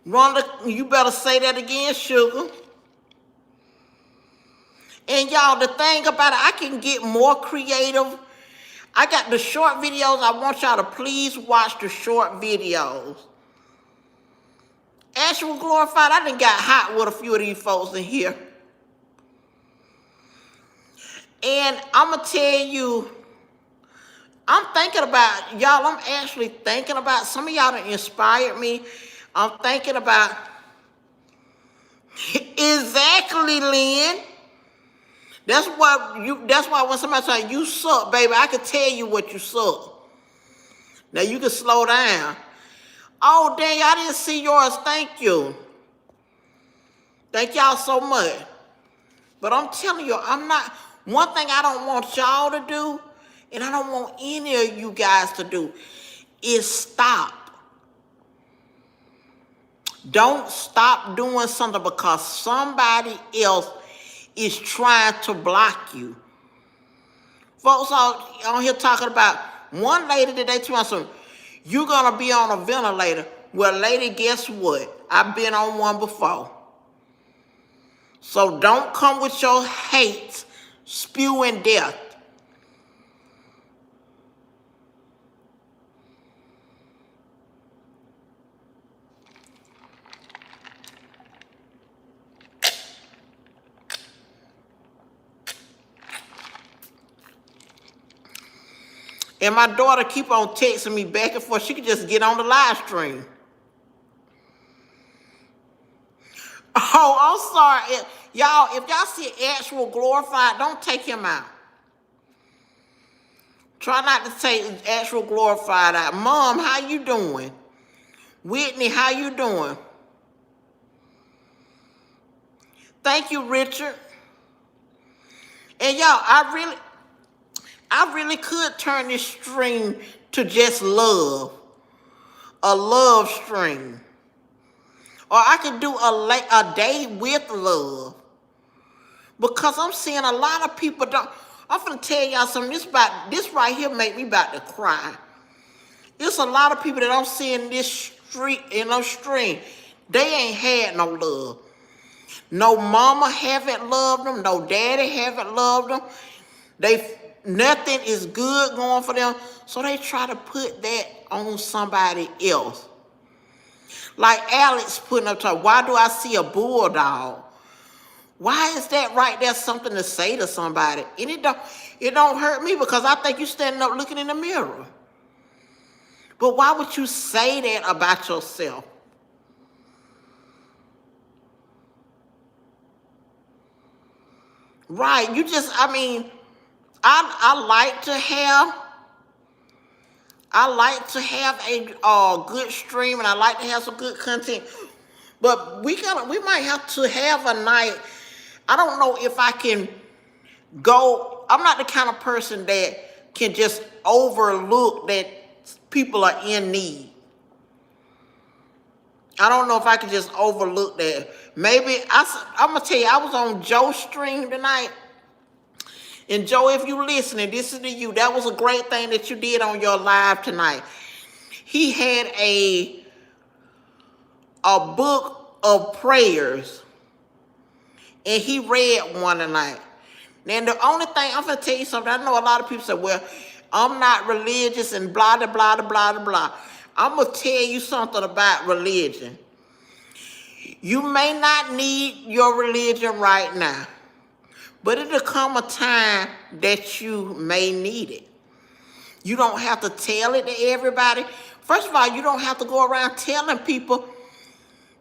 Rhonda, you better say that again, sugar. And y'all, the thing about it, I can get more creative. I got the short videos. I want y'all to please watch the short videos. Actual Glorified, I done got hot with a few of these folks in here. And I'm going to tell you, I'm thinking about, y'all, I'm actually thinking about, some of y'all that inspired me. I'm thinking about, exactly, Lynn. That's why when somebody says, you suck, baby, I can tell you what you suck. Now you can slow down. Oh, dang, I didn't see yours. Thank you. Thank y'all so much. But I'm telling you, one thing I don't want y'all to do, and I don't want any of you guys to do, is stop. Don't stop doing something because somebody else is trying to block you. Folks on here talking about one lady today telling something, you're going to be on a ventilator. Well, lady, guess what? I've been on one before. So don't come with your hate, spewing death. And my daughter keep on texting me back and forth. She could just get on the live stream. Oh, I'm sorry. If y'all see Actual Glorified, don't take him out. Try not to take Actual Glorified out. Mom, how you doing? Whitney, how you doing? Thank you, Richard. And y'all, I really could turn this stream to just love. A love stream. Or I could do a day with love. Because I'm seeing a lot of people don't. I'm finna tell y'all something. This right here make me about to cry. There's a lot of people that I'm seeing this stream. They ain't had no love. No mama haven't loved them. No daddy haven't loved them. Nothing is good going for them. So they try to put that on somebody else. Like Alex putting up to, why do I see a bulldog? Why is that right there something to say to somebody? And it don't hurt me because I think you're standing up looking in the mirror. But why would you say that about yourself? Right, I like to have a good stream, and I like to have some good content. But we might have to have a night. I don't know if I can go. I'm not the kind of person that can just overlook that people are in need. I don't know if I can just overlook that. Maybe I'm gonna tell you, I was on Joe's stream tonight. And Joe, if you listening, this is to you. That was a great thing that you did on your live tonight. He had a book of prayers, and he read one tonight. Then the only thing, I'm going to tell you something. I know a lot of people say, well, I'm not religious and blah, blah, blah, blah, blah, blah. I'm going to tell you something about religion. You may not need your religion right now, but it'll come a time that you may need it. You don't have to tell it to everybody. First of all, you don't have to go around telling people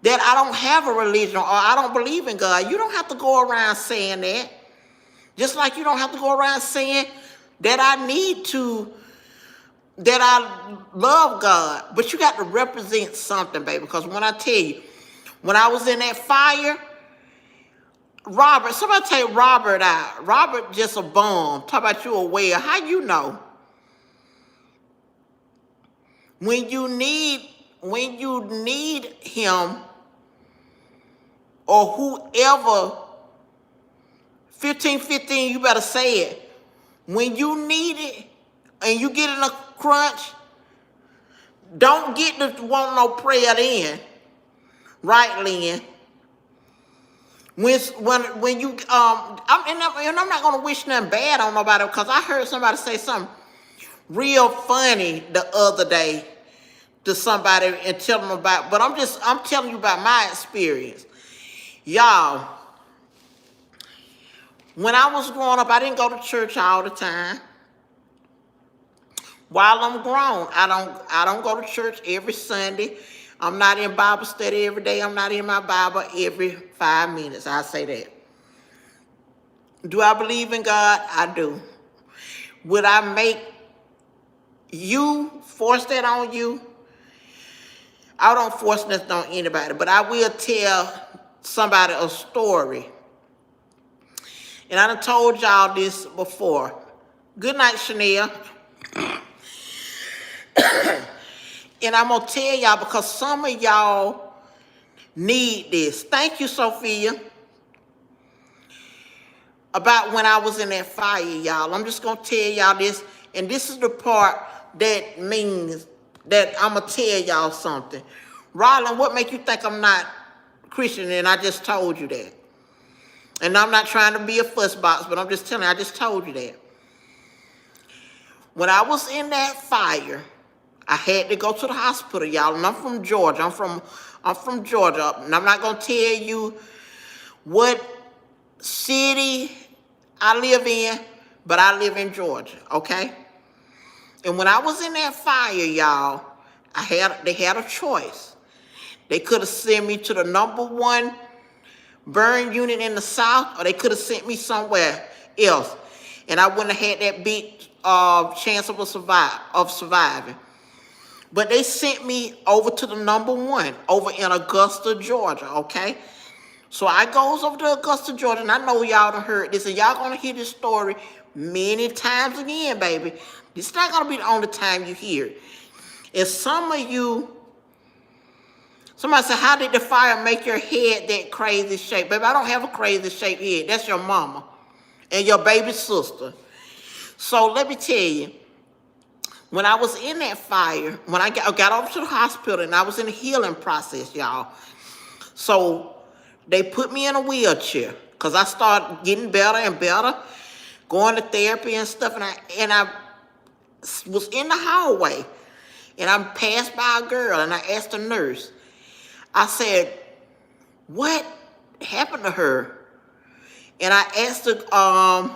that I don't have a religion or I don't believe in God. You don't have to go around saying that. Just like you don't have to go around saying that I need to that I love God, but you got to represent something, baby. Because when I tell you, when I was in that fire, Robert, somebody take Robert out. Robert just a bum. Talk about you a whale. How you know? When you need him or whoever, 1515, you better say it. When you need it and you get in a crunch, don't get to want no prayer then. Right, Lynn? When you I'm not gonna wish nothing bad on nobody, because I heard somebody say something real funny the other day to somebody and tell them about, but I'm telling you about my experience. Y'all, when I was growing up, I didn't go to church all the time. While I'm grown, I don't go to church every Sunday. I'm not in Bible study every day. I'm not in my Bible every 5 minutes. I say that. Do I believe in God? I do. Would I make you force that on you? I don't force nothing on anybody, but I will tell somebody a story. And I done told y'all this before. Good night, Chanel. And I'm going to tell y'all because some of y'all need this. Thank you, Sophia. About when I was in that fire, y'all. I'm just going to tell y'all this. And this is the part that means that I'm going to tell y'all something. Roland, what make you think I'm not Christian? And I just told you that. And I'm not trying to be a fuss box, but I'm just telling you, I just told you that. When I was in that fire, I had to go to the hospital, y'all. And I'm from Georgia. I'm from Georgia. And I'm not going to tell you what city I live in, but I live in Georgia, okay? And when I was in that fire, y'all, they had a choice. They could have sent me to the #1 burn unit in the South, or they could have sent me somewhere else. And I wouldn't have had that big chance of surviving. But they sent me over to the #1, over in Augusta, Georgia, okay? So I goes over to Augusta, Georgia, and I know y'all done heard this, and y'all gonna hear this story many times again, baby. This is not gonna be the only time you hear it. And some of you, somebody said, how did the fire make your head that crazy shape? Baby, I don't have a crazy shaped head. That's your mama and your baby sister. So let me tell you, when I was in that fire, when I got over to the hospital and I was in the healing process, y'all. So they put me in a wheelchair because I started getting better and better, going to therapy and stuff. And I was in the hallway and I passed by a girl and I asked the nurse, I said, what happened to her? And I asked the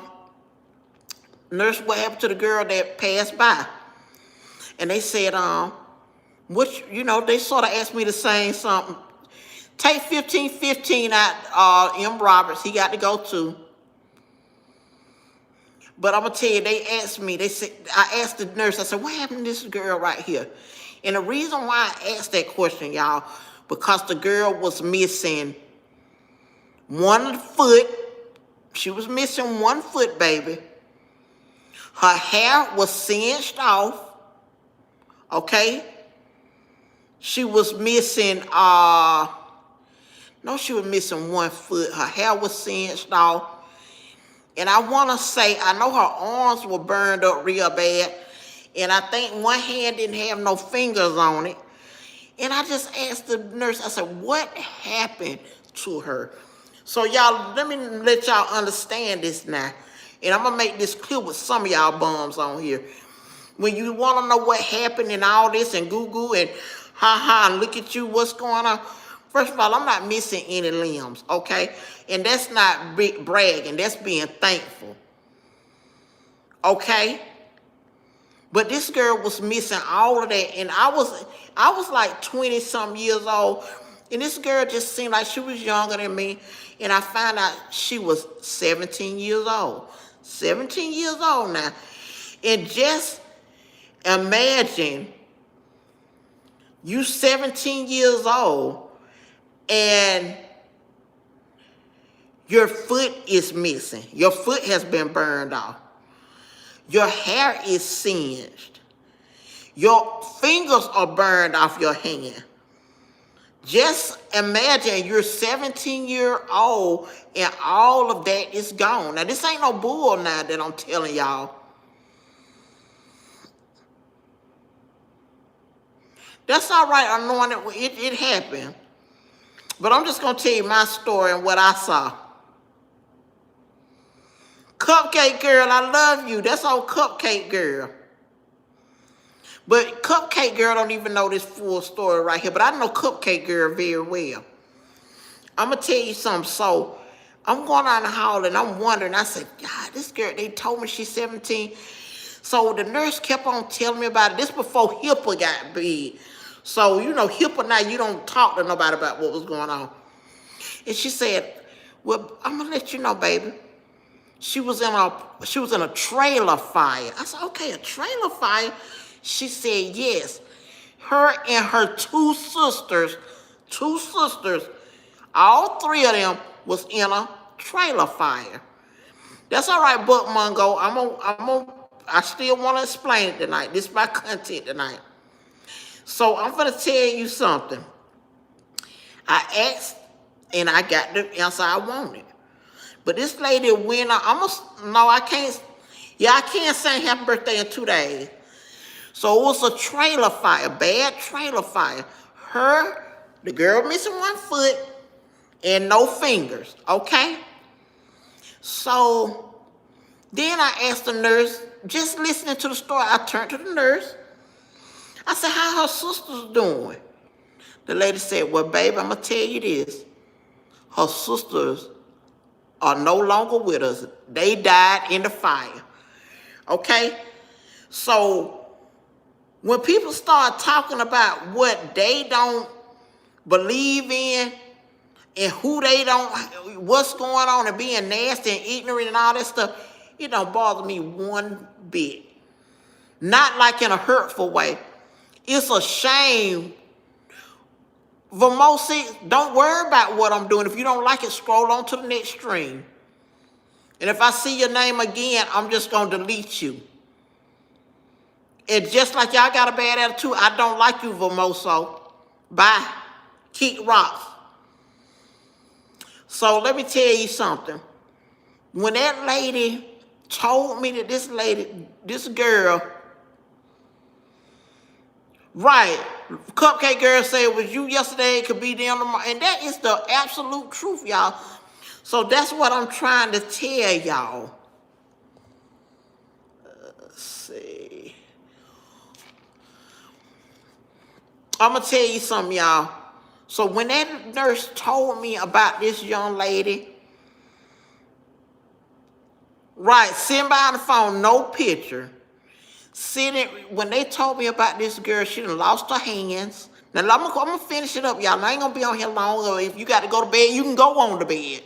nurse what happened to the girl that passed by. And they said, they sort of asked me to say something. Take 1515 out, M. Roberts, he got to go too. But I'm going to tell you, they asked me, I asked the nurse, I said, what happened to this girl right here? And the reason why I asked that question, y'all, because the girl was missing one foot. She was missing one foot, baby. Her hair was singed off, okay? She was missing, she was missing one foot. Her hair was singed off. And I want to say, I know her arms were burned up real bad. And I think one hand didn't have no fingers on it. And I just asked the nurse, I said, what happened to her? So y'all, let me let y'all understand this now. And I'm going to make this clear with some of y'all bums on here. When you want to know what happened and all this and Google and and look at you, what's going on. First of all, I'm not missing any limbs, okay? And that's not bragging. That's being thankful, okay? But this girl was missing all of that. And I was like 20-something years old. And this girl just seemed like she was younger than me. And I found out she was 17 years old. 17 years old now. And just Imagine you 17 years old and your foot is missing. Your foot has been burned off. Your hair is singed. Your fingers are burned off your hand. Just imagine you're 17-year-old and all of that is gone. Now, this ain't no bull now that I'm telling y'all. That's all right, I know it happened. But I'm just going to tell you my story and what I saw. Cupcake Girl, I love you. That's old Cupcake Girl. But Cupcake Girl don't even know this full story right here. But I know Cupcake Girl very well. I'm going to tell you something. So I'm going down the hall and I'm wondering. I said, God, this girl, they told me she's 17. So the nurse kept on telling me about it. This before HIPAA got big. So, you know, HIPAA now, you don't talk to nobody about what was going on. And she said, well, I'm going to let you know, baby. She was in a trailer fire. I said, okay, a trailer fire? She said, yes. Her and her two sisters, all three of them was in a trailer fire. That's all right, Buck Mungo. I still want to explain it tonight. This is my content tonight. So I'm going to tell you something. I asked, and I got the answer I wanted. But this lady went on, I can't sing happy birthday in 2 days. So it was a trailer fire, bad trailer fire. The girl missing one foot and no fingers, okay? So then I asked the nurse, just listening to the story, I turned to the nurse. I said, how her sister's doing? The lady said, well, baby, I'm going to tell you this. Her sisters are no longer with us. They died in the fire. Okay? So when people start talking about what they don't believe in and who they don't, what's going on and being nasty and ignorant and all that stuff, it don't bother me one bit. Not like in a hurtful way. It's a shame. Vamosi, don't worry about what I'm doing. If you don't like it, scroll on to the next stream. And if I see your name again, I'm just going to delete you. And just like y'all got a bad attitude, I don't like you, Vamoso. Bye. Kick rocks. So let me tell you something. When that lady told me that this girl, right, Cupcake Girl said it was you yesterday, it could be them tomorrow. And that is the absolute truth, y'all. So that's what I'm trying to tell y'all. Let's see. I'm going to tell you something, y'all. So when that nurse told me about this young lady, right, sitting by on the phone, no picture. When they told me about this girl, she done lost her hands. Now, I'm going to finish it up, y'all. I ain't going to be on here long. Or if you got to go to bed, you can go on to bed.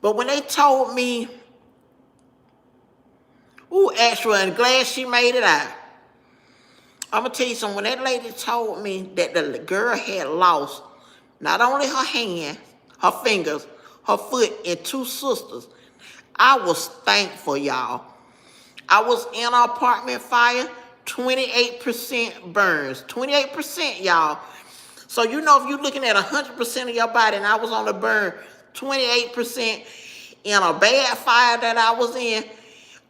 But when they told me, actually, I'm glad she made it out. I'm going to tell you something. When that lady told me that the girl had lost not only her hand, her fingers, her foot, and two sisters, I was thankful, y'all. I was in an apartment fire, 28% burns. 28%, y'all. So, you know, if you're looking at 100% of your body and I was on the burn, 28% in a bad fire that I was in,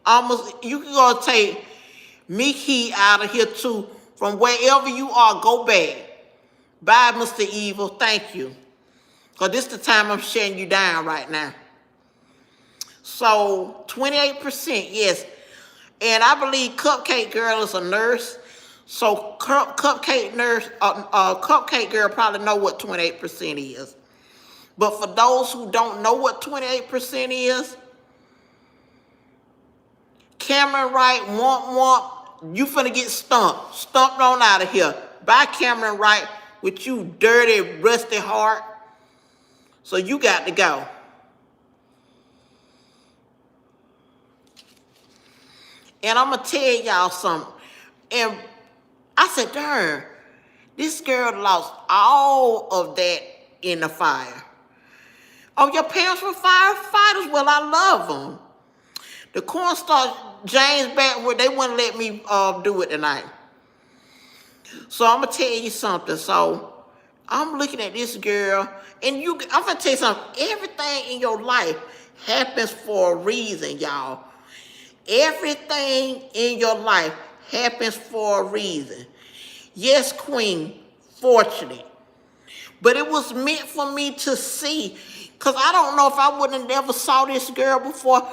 almost, you can go take Mickey out of here too. From wherever you are, go back. Bye, Mr. Evil. Thank you. Because this is the time I'm shutting you down right now. So, 28%, yes. And I believe Cupcake Girl is a nurse. So, Cupcake Girl probably know what 28% is. But for those who don't know what 28% is, Cameron Wright, you finna get stumped. Stumped on out of here. Bye, Cameron Wright, with you dirty, rusty heart. So you got to go. And I'm going to tell y'all something. And I said, darn, this girl lost all of that in the fire. Oh, your parents were firefighters? Well, I love them. The cornstarch James Backward, they wouldn't let me do it tonight. So I'm going to tell you something. So I'm looking at this girl, and I'm going to tell you something. Everything in your life happens for a reason, y'all. Everything in your life happens for a reason. Yes, Queen, fortunate. But it was meant for me to see. Because I don't know if I would have never saw this girl before.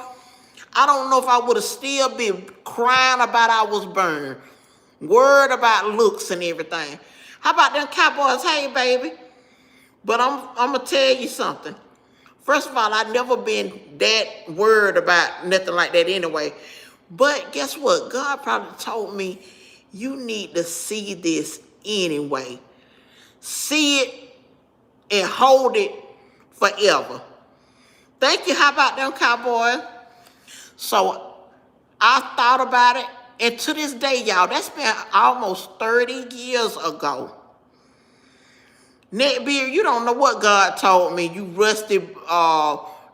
I don't know if I would have still been crying about I was burned. Worried about looks and everything. How about them cowboys? Hey, baby. But I'm going to tell you something. First of all, I've never been that worried about nothing like that anyway. But guess what? God probably told me, you need to see this anyway. See it and hold it forever. Thank you. How about them cowboys? So I thought about it. And to this day, y'all, that's been almost 30 years ago. Neckbeard, you don't know what God told me. You rusty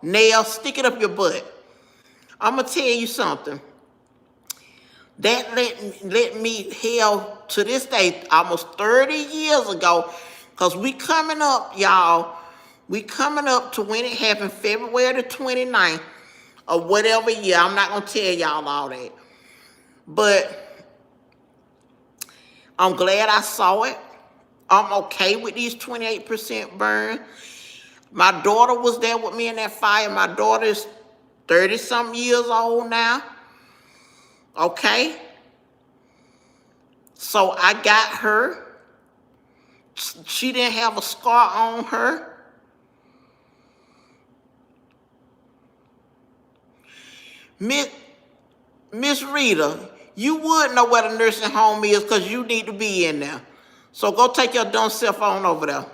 nail, stick it up your butt. I'm going to tell you something. That let me hell to this day, almost 30 years ago, because we coming up, y'all. We coming up to when it happened, February the 29th, or whatever year. I'm not going to tell y'all all that. But I'm glad I saw it. I'm okay with these 28% burn. My daughter was there with me in that fire. My daughter is 30-something years old now. Okay? So I got her. She didn't have a scar on her. Miss Rita, you would know where the nursing home is because you need to be in there. So go take your dumb self on over there.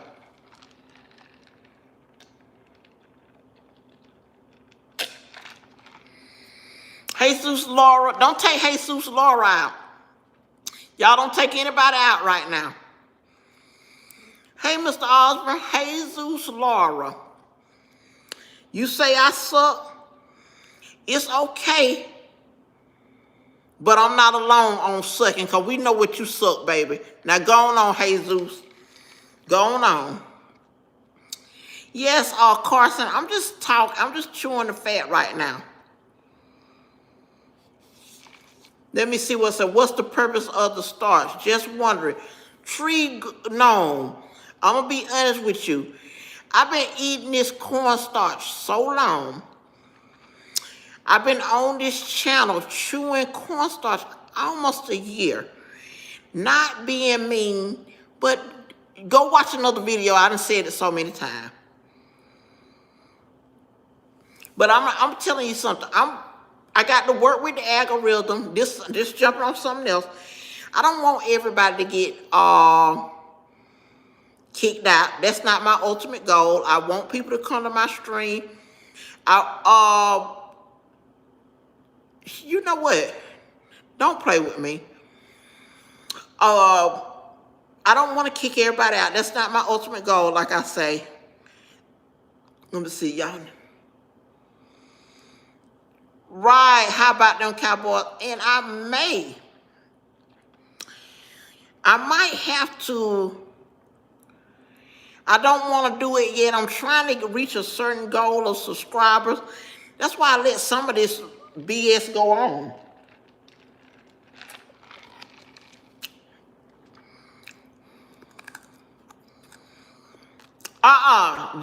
Jesus Laura, don't take Jesus Laura out. Y'all don't take anybody out right now. Hey, Mr. Osborne, Jesus Laura. You say I suck? It's okay. But I'm not alone on sucking, because we know what you suck, baby. Now go on, Jesus. Go on. Yes, Carson, I'm just chewing the fat right now. Let me see what's the purpose of the starch? Just wondering. Tree gnome. I'm going to be honest with you. I've been eating this cornstarch so long. I've been on this channel chewing cornstarch almost a year. Not being mean, but go watch another video. I done said it so many times. But I'm telling you something. I got to work with the algorithm. This jumping on something else. I don't want everybody to get kicked out. That's not my ultimate goal. I want people to come to my stream. You know what? Don't play with me. I don't want to kick everybody out. That's not my ultimate goal, like I say. Let me see, y'all. Right, how about them cowboys? And I might have to, I don't want to do it yet. I'm trying to reach a certain goal of subscribers. That's why I let some of this BS go on.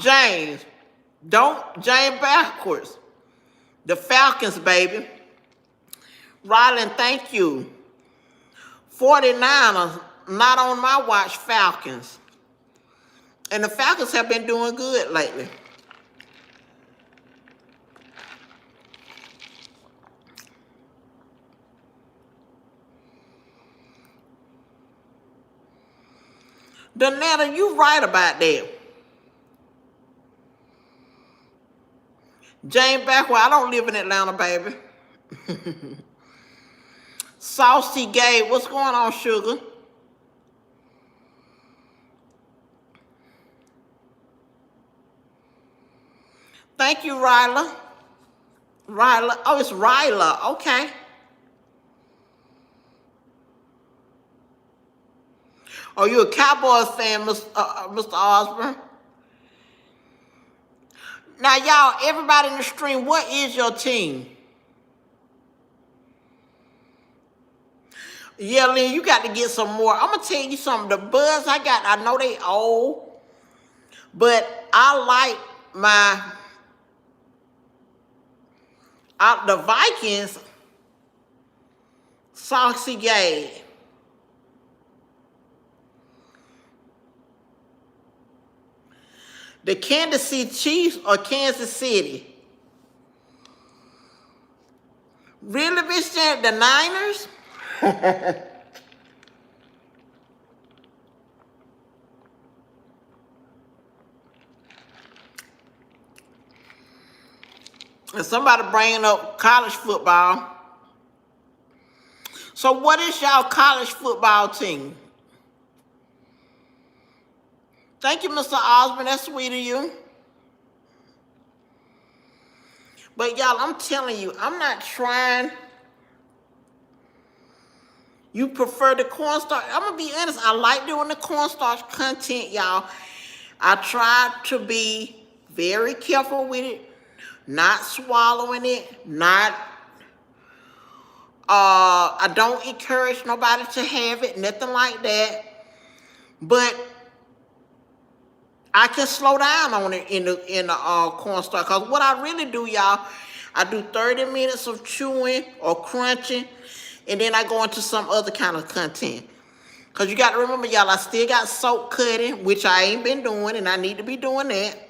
James. James backwards. The Falcons, baby. Rylan, thank you. 49ers, not on my watch, Falcons. And the Falcons have been doing good lately. Donetta, you right about that. Jane Backwell, I don't live in Atlanta, baby. Saucy Gabe, what's going on, sugar? Thank you, Ryla. Ryla, oh, it's Ryla, okay. Are you a Cowboys fan, Mr. Osborne? Now, y'all, everybody in the stream, what is your team? Yeah, Lynn, you got to get some more. I'm going to tell you something. The Buds I got, I know they old, but I like the Vikings, Saucy Gabe. The Kansas City Chiefs or Kansas City? Really, bitch, the Niners? And somebody bringing up college football. So what is y'all college football team? Thank you, Mr. Osborne. That's sweet of you. But y'all, I'm telling you, I'm not trying. You prefer the cornstarch. I'm going to be honest. I like doing the cornstarch content, y'all. I try to be very careful with it. Not swallowing it. I don't encourage nobody to have it. Nothing like that. But I can slow down on it in the cornstarch. Because what I really do, y'all, I do 30 minutes of chewing or crunching, and then I go into some other kind of content. Because you got to remember, y'all, I still got soap cutting, which I ain't been doing, and I need to be doing that.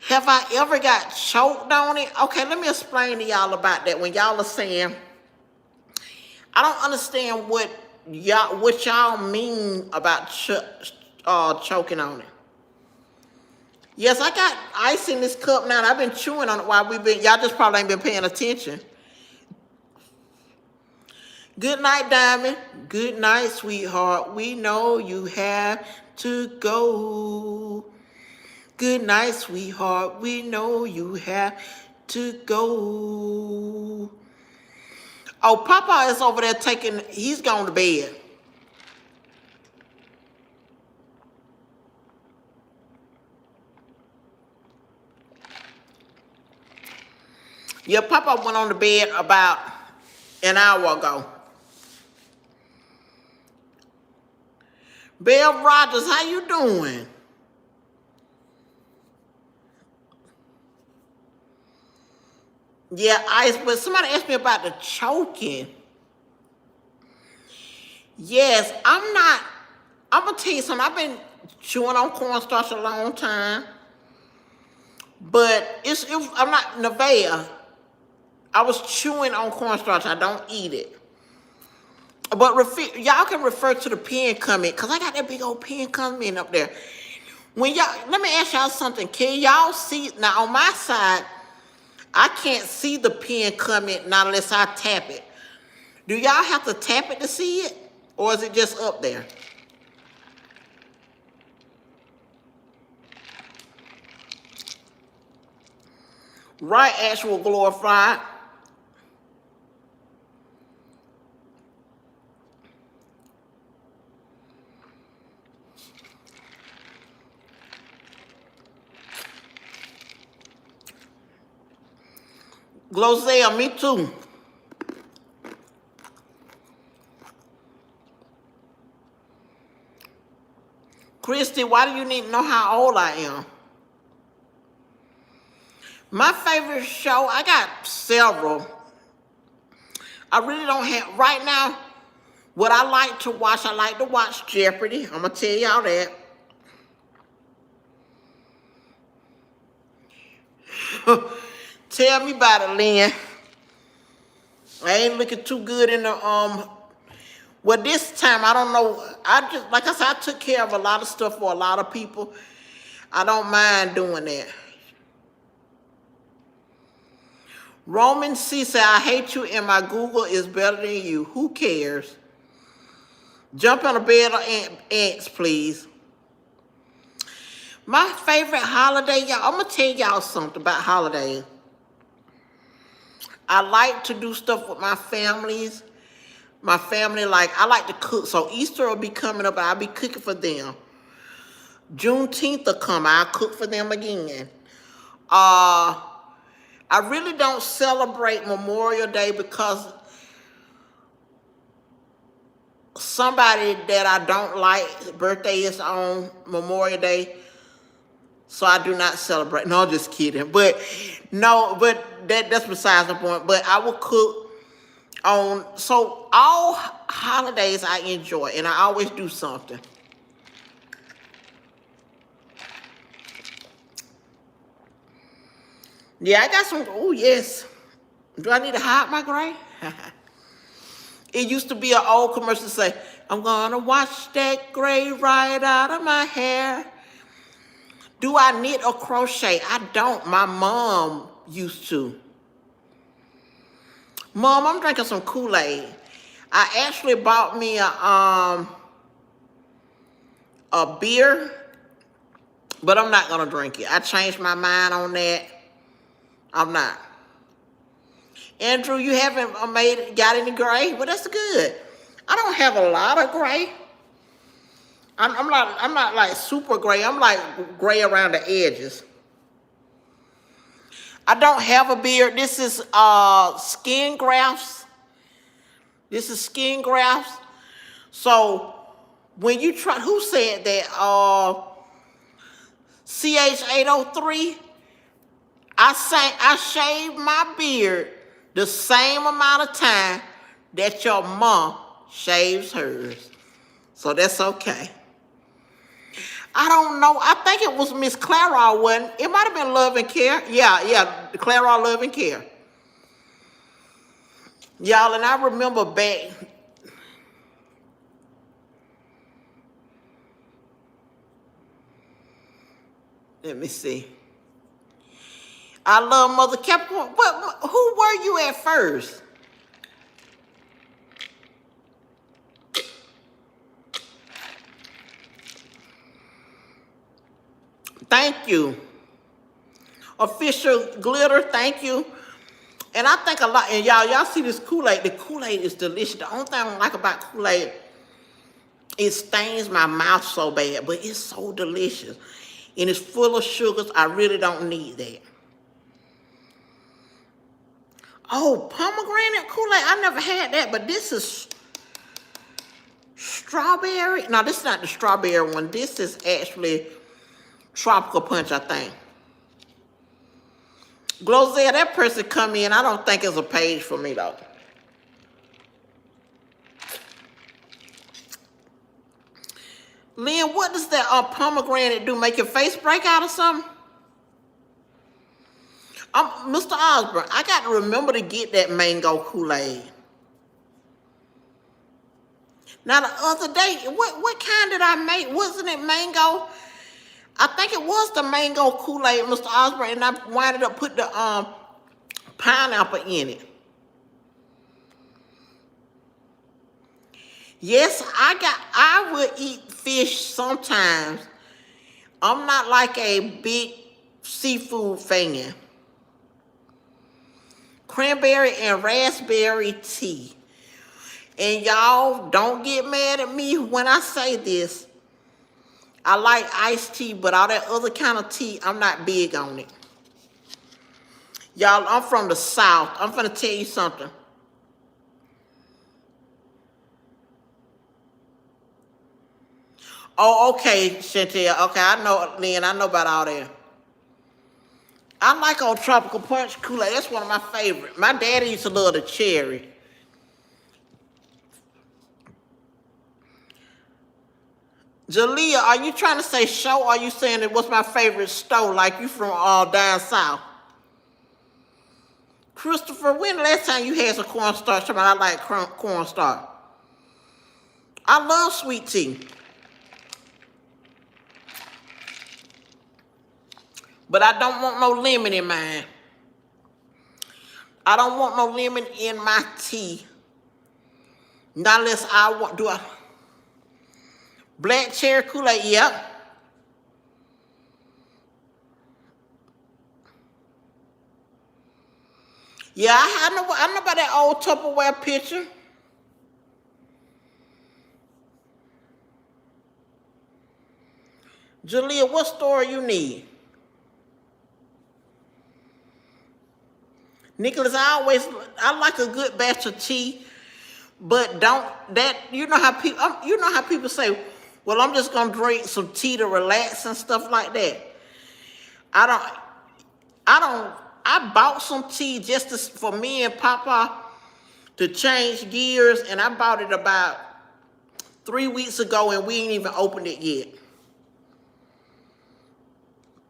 Have I ever got choked on it? Okay, let me explain to y'all about that. When y'all are saying, I don't understand what y'all mean about choking on it. Yes, I got ice in this cup now, and I've been chewing on it while y'all just probably ain't been paying attention. Good night, Diamond. Good night, sweetheart. We know you have to go. Good night, sweetheart. We know you have to go. Oh, Papa is over there he's gone to bed. Yeah, Papa went on to bed about an hour ago. Bev Rogers, how you doing? Yeah, but somebody asked me about the choking. Yes, I'm going to tell you something. I've been chewing on cornstarch a long time. But I'm not Nevaeh. I was chewing on cornstarch. I don't eat it. But y'all can refer to the pen comment, because I got that big old pen comment up there. Let me ask y'all something. Can y'all see, now on my side, I can't see the pen comment not unless I tap it. Do y'all have to tap it to see it? Or is it just up there? Right, actual glorified. Glozell, me too. Christy, why do you need to know how old I am? My favorite show, I got several. I really don't have, right now, what I like to watch Jeopardy. I'm going to tell y'all that. Tell me about it, Lynn. I ain't looking too good in the, well, this time, I don't know. Like I said, I took care of a lot of stuff for a lot of people. I don't mind doing that. Roman C said, I hate you and my Google is better than you. Who cares? Jump on a bed of ants, please. My favorite holiday, y'all, I'm going to tell y'all something about holidays. I like to do stuff with my families. My family, like, I like to cook. So Easter will be coming up, and I'll be cooking for them. Juneteenth will come, I'll cook for them again. I really don't celebrate Memorial Day because somebody that I don't like, birthday is on Memorial Day, so I do not celebrate. No, just kidding. But no, but that's besides the point. But I will cook on, so all holidays I enjoy, and I always do something. Yeah, I got some, oh yes. Do I need to hide my gray? It used to be an old commercial say, I'm gonna wash that gray right out of my hair. Do I knit or crochet? I don't. My mom used to. Mom, I'm drinking some Kool-Aid. I actually bought me a beer, but I'm not gonna drink it. I changed my mind on that. I'm not. Andrew, you haven't got any gray? Well, that's good. I don't have a lot of gray. I'm not like super gray. I'm like gray around the edges. I don't have a beard. This is skin grafts. This is skin grafts. So when you try, who said that? CH803. I shaved my beard the same amount of time that your mom shaves hers. So that's okay. I don't know. I think it was Miss Clara, wasn't it? It might have been Love and Care. Yeah, Clara Love and Care. Y'all, and I remember back. Let me see. I love Mother Capricorn. Who were you at first? Thank you. Official Glitter, thank you. And I think a lot, and y'all see this Kool-Aid. The Kool-Aid is delicious. The only thing I don't like about Kool-Aid, it stains my mouth so bad, but it's so delicious. And it's full of sugars. I really don't need that. Oh, pomegranate Kool-Aid. I never had that, but this is strawberry. No, this is not the strawberry one. This is actually tropical punch, I think. Glozell, that person come in, I don't think it's a page for me, though. Lynn, what does that pomegranate do? Make your face break out or something? Mr. Osborne, I got to remember to get that mango Kool-Aid. Now, the other day, what kind did I make? Wasn't it mango? I think it was the mango Kool-Aid, Mr. Osborne, and I winded up putting the pineapple in it. Yes, I would eat fish sometimes. I'm not like a big seafood fan. Cranberry and raspberry tea. And y'all, don't get mad at me when I say this. I like iced tea, but all that other kind of tea, I'm not big on it. Y'all, I'm from the South. I'm finna tell you something. Oh, okay, Chantel. Okay, I know, Lynn, I know about all that. I like old tropical punch Kool-Aid. That's one of my favorites. My daddy used to love the cherry. Jalea, are you trying to say show, or are you saying it was my favorite store, like you from down south? Christopher, when the last time you had some cornstarch? I like cornstarch. I love sweet tea. But I don't want no lemon in mine. I don't want no lemon in my tea. Not unless I want, do I? Black cherry Kool-Aid, yep. Yeah, I know about that old Tupperware picture. Jalea, what story you need? Nicholas, I like a good batch of tea, but you know how people say, well, I'm just gonna drink some tea to relax and stuff like that. I don't, I bought some tea for me and Papa to change gears, and I bought it about 3 weeks ago, and we ain't even opened it yet.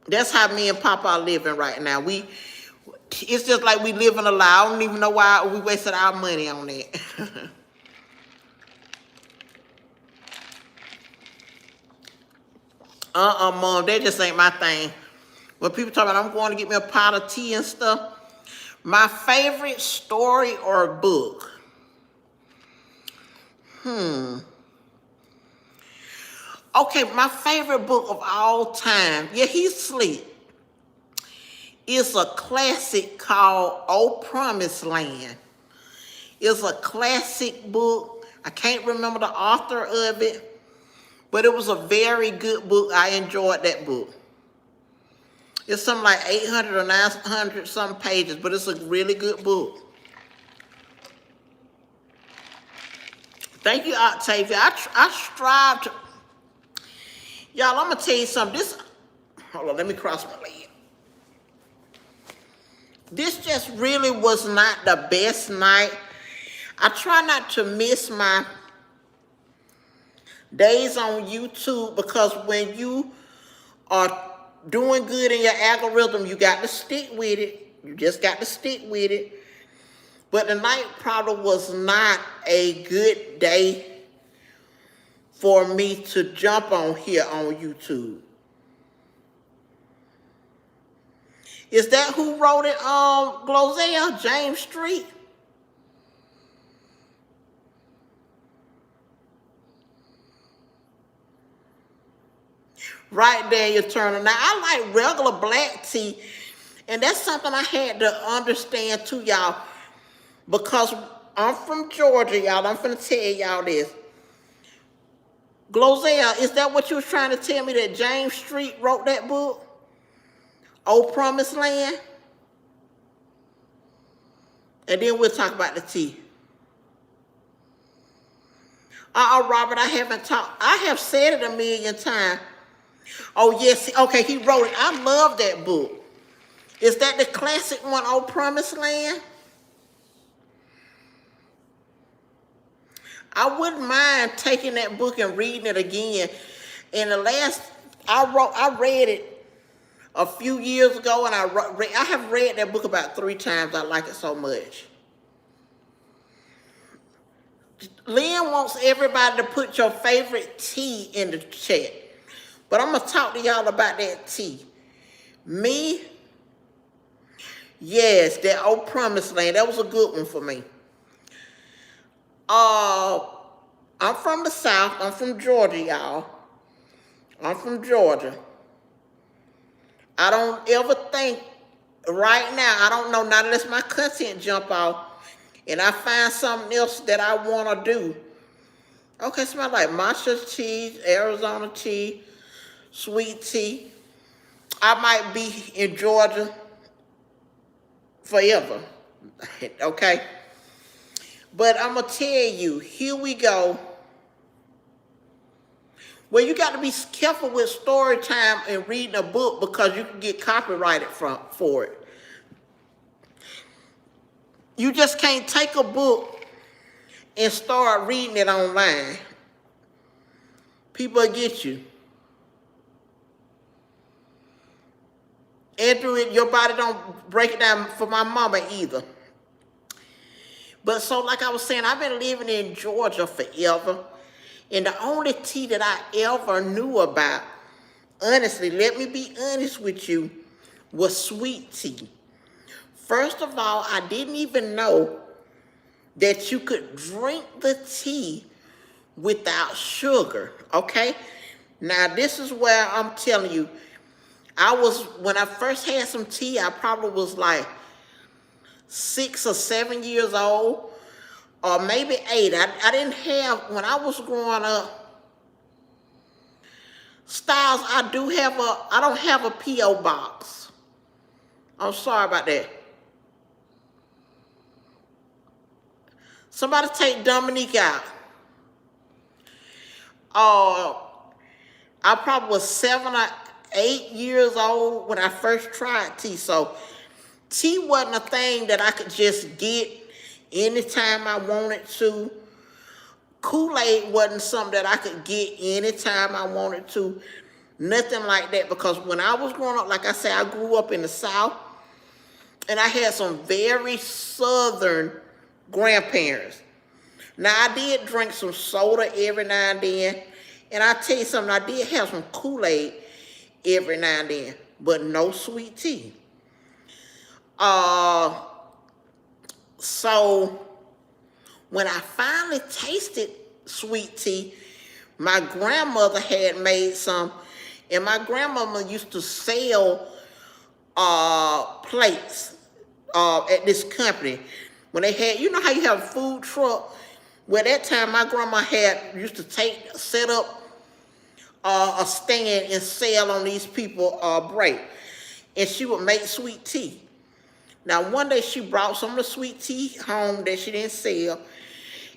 That's how me and Papa are living right now. It's just like we living a lie. I don't even know why we wasted our money on that. Mom, that just ain't my thing. When people talk about I'm going to get me a pot of tea and stuff, my favorite story or book? Okay, my favorite book of all time, yeah, he's asleep. It's a classic called Oh Promised Land. It's a classic book. I can't remember the author of it, but it was a very good book. I enjoyed that book. It's something like 800 or 900 some pages, but it's a really good book. Thank you, Octavia. I strive to... Y'all, I'm going to tell you something. Hold on, let me cross my leg. This just really was not the best night. I try not to miss my days on YouTube, because when you are doing good in your algorithm, you got to stick with it. You just got to stick with it. But the night probably was not a good day for me to jump on here on YouTube. Is that who wrote it, Glozell? James Street? Right there, your Turner. Now, I like regular black tea, and that's something I had to understand too, y'all, because I'm from Georgia, y'all. I'm finna tell y'all this. Glozell, is that what you was trying to tell me, that James Street wrote that book? Old Promised Land? And then we'll talk about the tea. Robert, I haven't talked. I have said it a million times. Oh, yes. Okay, he wrote it. I love that book. Is that the classic one, Old Promised Land? I wouldn't mind taking that book and reading it again. And I read it a few years ago, and I have read that book about 3 times. I like it so much. Lynn wants everybody to put your favorite tea in the chat. But I'm going to talk to y'all about that tea. Me? Yes, that Old Promised Land. That was a good one for me. I'm from the South. I'm from Georgia, y'all. I'm from Georgia. I don't ever think, right now, I don't know, not unless my content jump off and I find something else that I want to do. Okay, smell like matcha tea, Arizona tea, sweet tea. I might be in Georgia forever, okay? But I'm going to tell you, here we go. Well, you got to be careful with story time and reading a book, because you can get copyrighted for it. You just can't take a book and start reading it online. People will get you. Andrew, your body don't break it down for my mama either. But so like I was saying, I've been living in Georgia forever. And the only tea that I ever knew about, honestly, let me be honest with you, was sweet tea. First of all, I didn't even know that you could drink the tea without sugar, okay? Now, this is where I'm telling you, when I first had some tea, I probably was like 6 or 7 years old, or maybe 8. I didn't have, when I was growing up, Styles, I don't have a P.O. box. I'm sorry about that. Somebody take Dominique out. I probably was 7 or 8 years old when I first tried tea. So tea wasn't a thing that I could just get anytime I wanted to. Kool-Aid wasn't something that I could get anytime I wanted to. Nothing like that, because when I was growing up, like I said, I grew up in the South, and I had some very Southern grandparents. Now, I did drink some soda every now and then, and I'll tell you something, I did have some Kool-Aid every now and then, but no sweet tea. So when I finally tasted sweet tea, my grandmother had made some, and my grandmama used to sell plates at this company. When they had, you know how you have a food truck? Well, that time my grandma used to set up a stand and sell on these people break. And she would make sweet tea. Now, one day she brought some of the sweet tea home that she didn't sell,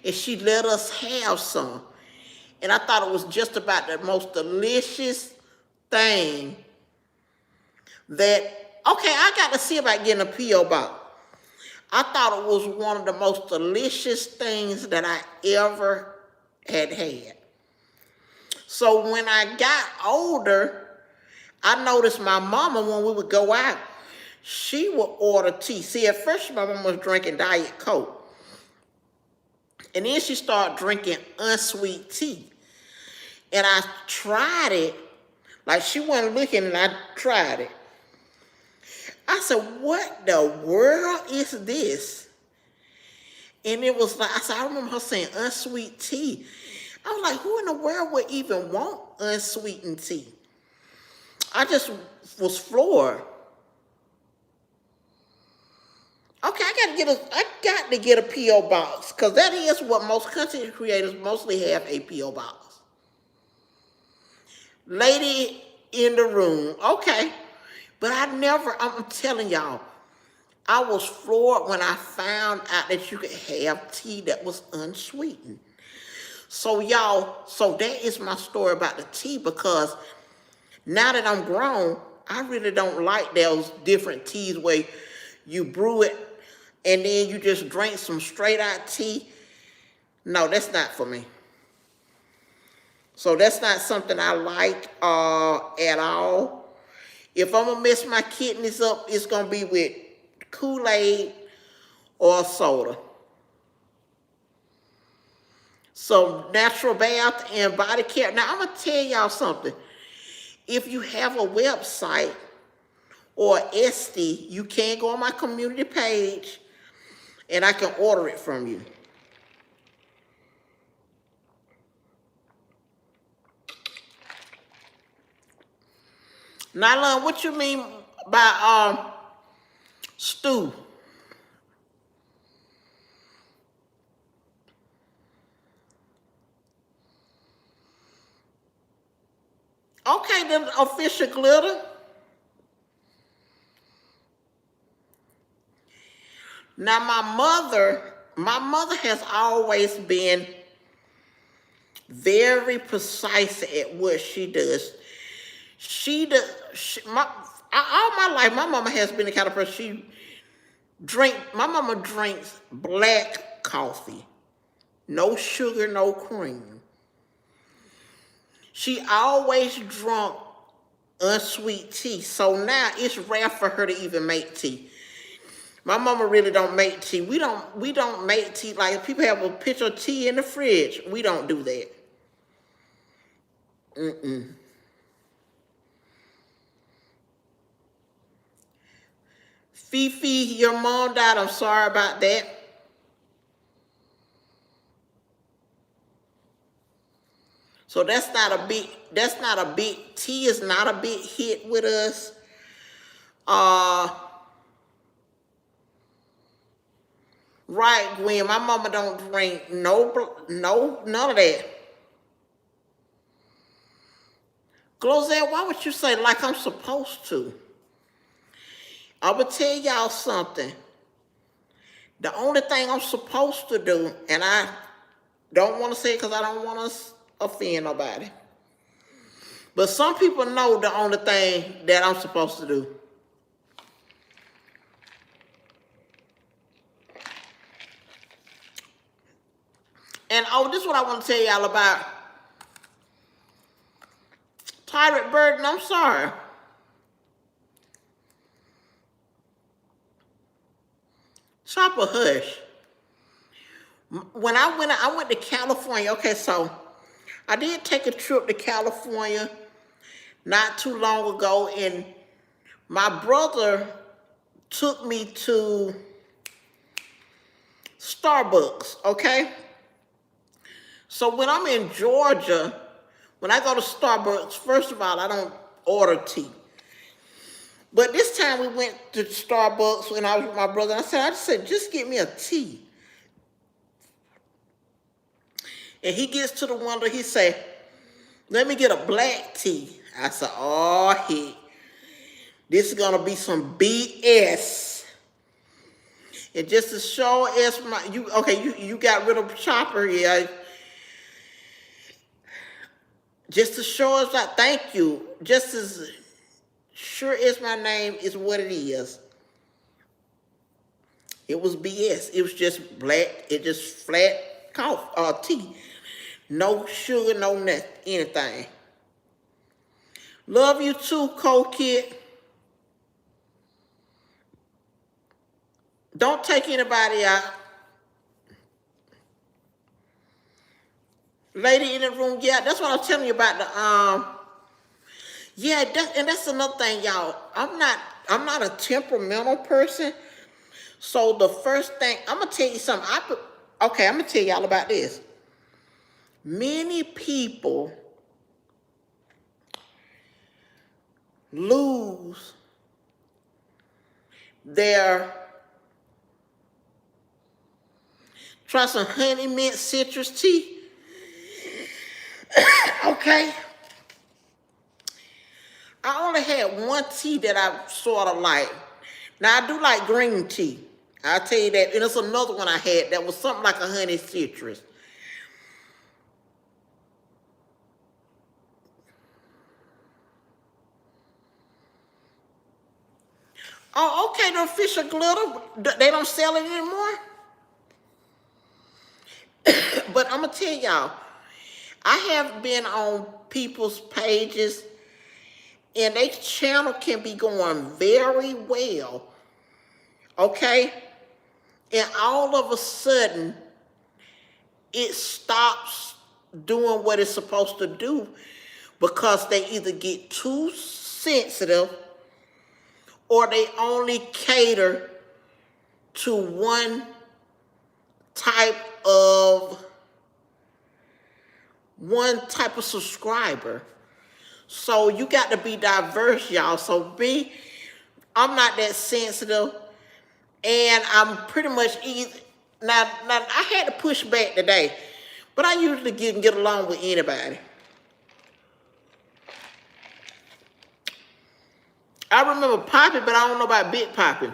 and she let us have some. And I thought it was just about the most delicious thing that, okay, I got to see about getting a P.O. box. I thought it was one of the most delicious things that I ever had. So when I got older, I noticed my mama, when we would go out, she would order tea. See, at first my mama was drinking Diet Coke. And then she started drinking unsweet tea. And I tried it, like she wasn't looking, and I tried it. I said, what the world is this? And it was like, I remember her saying unsweet tea. I was like, who in the world would even want unsweetened tea? I just was floored. Okay, I got to get a P.O. box, because that is what most content creators mostly have, a P.O. box. Lady in the room, okay. But I'm telling y'all, I was floored when I found out that you could have tea that was unsweetened. So y'all, that is my story about the tea, because now that I'm grown, I really don't like those different teas where you brew it and then you just drink some straight out tea. No, that's not for me. So that's not something I like at all. If I'm going to mess my kidneys up, it's going to be with Kool-Aid or soda. So natural bath and body care. Now, I'm going to tell y'all something. If you have a website or Etsy, you can go on my community page and I can order it from you. Nylan, what you mean by stew? Okay, the official glitter. Now my mother has always been very precise at what she does. All my life, my mama has been the kind of person, my mama drinks black coffee. No sugar, no cream. She always drunk unsweet tea. So now it's rare for her to even make tea. My mama really don't make tea. We don't make tea. Like, if people have a pitcher of tea in the fridge, we don't do that. Fifi, your mom died. I'm sorry about that. So that's not a big T is not a big hit with us. Right, Gwen, my mama don't drink none of that. Glozell, why would you say like I'm supposed to? I would tell y'all something. The only thing I'm supposed to do, and I don't want to say it because I don't want to offend nobody. But some people know the only thing that I'm supposed to do. And oh, this is what I want to tell y'all about. Tyrant Burden, I'm sorry. Chopper hush. When I went to California, okay, so I did take a trip to California not too long ago, and my brother took me to Starbucks, okay? So when I'm in Georgia, when I go to Starbucks, first of all, I don't order tea. But this time we went to Starbucks when I was with my brother, and I just said, just get me a tea. And he gets to the window, he said, let me get a black tea. I said, oh, this is gonna be some BS. And just to show us you got rid of Chopper, yeah. Just to show us that, thank you. Just as sure as my name is what it is. It was BS. It was just black, it just flat tea. No sugar, no nothing, anything. Love you too, Kid. Don't take anybody out. Lady in the room, yeah, that's what I was telling you about the yeah, that's another thing, y'all. I'm not a temperamental person. So the first thing, I'm gonna tell you something. I'm gonna tell y'all about this. Many people lose their, try some honey mint citrus tea. Okay. I only had one tea that I sort of like. Now I do like green tea. I'll tell you that. And it's another one I had that was something like a honey citrus. Oh, okay, the official glitter, they don't sell it anymore? But I'm gonna tell y'all, I have been on people's pages and their channel can be going very well, okay? And all of a sudden, it stops doing what it's supposed to do because they either get too sensitive or they only cater to one type of subscriber. So you got to be diverse, y'all. So I'm not that sensitive, and I'm pretty much easy. Now I had to push back today, but I usually get along with anybody. I remember Poppy, but I don't know about Big Poppy.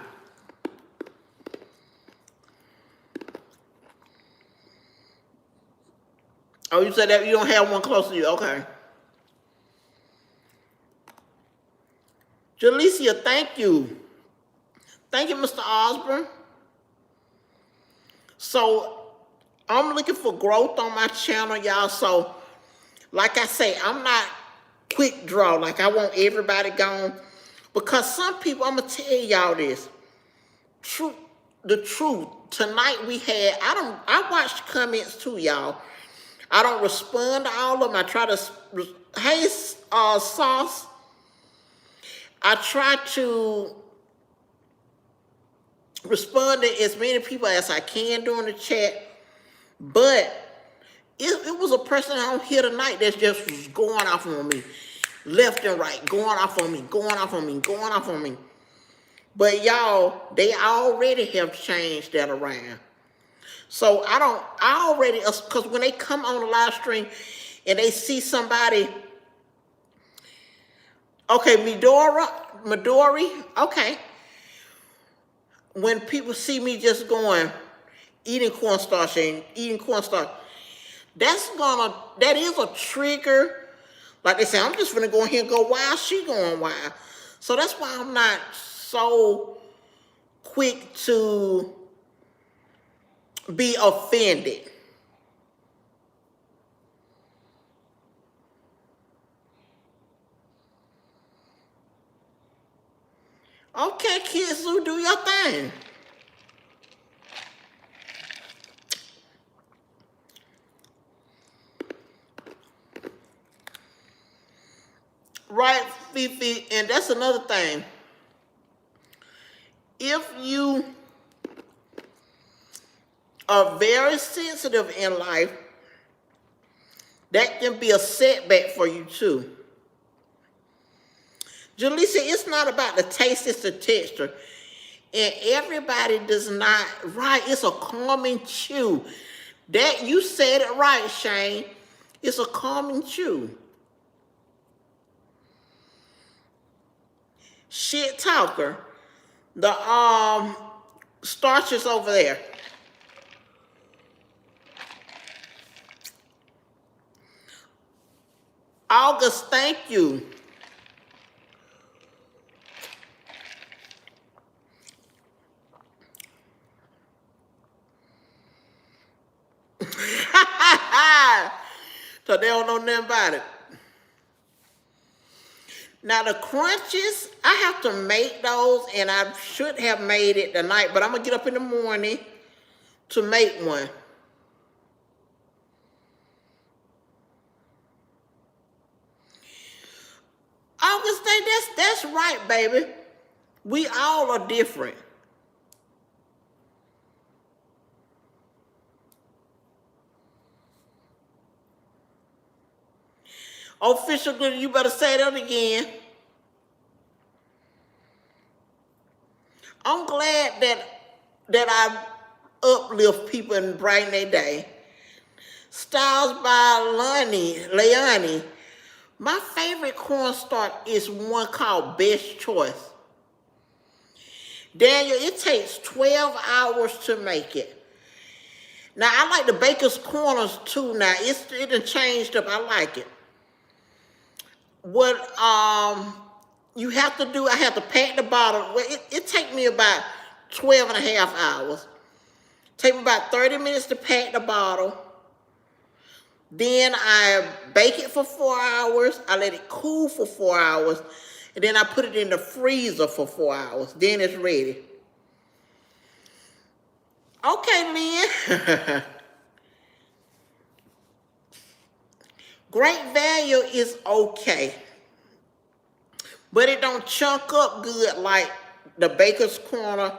Oh, you said that you don't have one close to you. Okay. Jalecia, thank you. Thank you, Mr. Osborne. So, I'm looking for growth on my channel, y'all. So, like I say, I'm not quick draw. Like, I want everybody gone. Because some people, I'm going to tell y'all this. The truth. Tonight we had, I watched comments too, y'all. I don't respond to all of them. I try to, hey, Sauce. I try to responding as many people as I can during the chat, but it was a person on here tonight that just was going off on me, left and right, going off on me, going off on me, going off on me. But y'all, they already have changed that around. So I already, because when they come on the live stream and they see somebody, okay, Midori, okay. When people see me just going, eating cornstarch and eating cornstarch, that is a trigger. Like they say, I'm just gonna go in here and go, why is she going wild? So that's why I'm not so quick to be offended. Okay, kids, who do your thing. Right, Fifi, and that's another thing. If you are very sensitive in life, that can be a setback for you too. Jaleesa, it's not about the taste, it's the texture. And everybody does not, right, it's a calming chew. That, you said it right, Shane. It's a calming chew. Shit talker. The starches over there. August, thank you. So they don't know nothing about it. Now the crunches, I have to make those, and I should have made it tonight, but I'm gonna get up in the morning to make one. August Day, that's right, baby. We all are different. Official Glitter, you better say that again. I'm glad that I uplift people and brighten their day. Styles by Leonie. My favorite cornstarch is one called Best Choice. Daniel, it takes 12 hours to make it. Now, I like the Baker's Corners too now. It done changed up. I like it. What you have to do, I have to pack the bottle. Well, it take me about 12 and a half hours. Take me about 30 minutes to pack the bottle. Then I bake it for 4 hours. I let it cool for 4 hours. And then I put it in the freezer for 4 hours. Then it's ready. Okay, Lynn. Great Value is okay, but it don't chunk up good like the Baker's Corner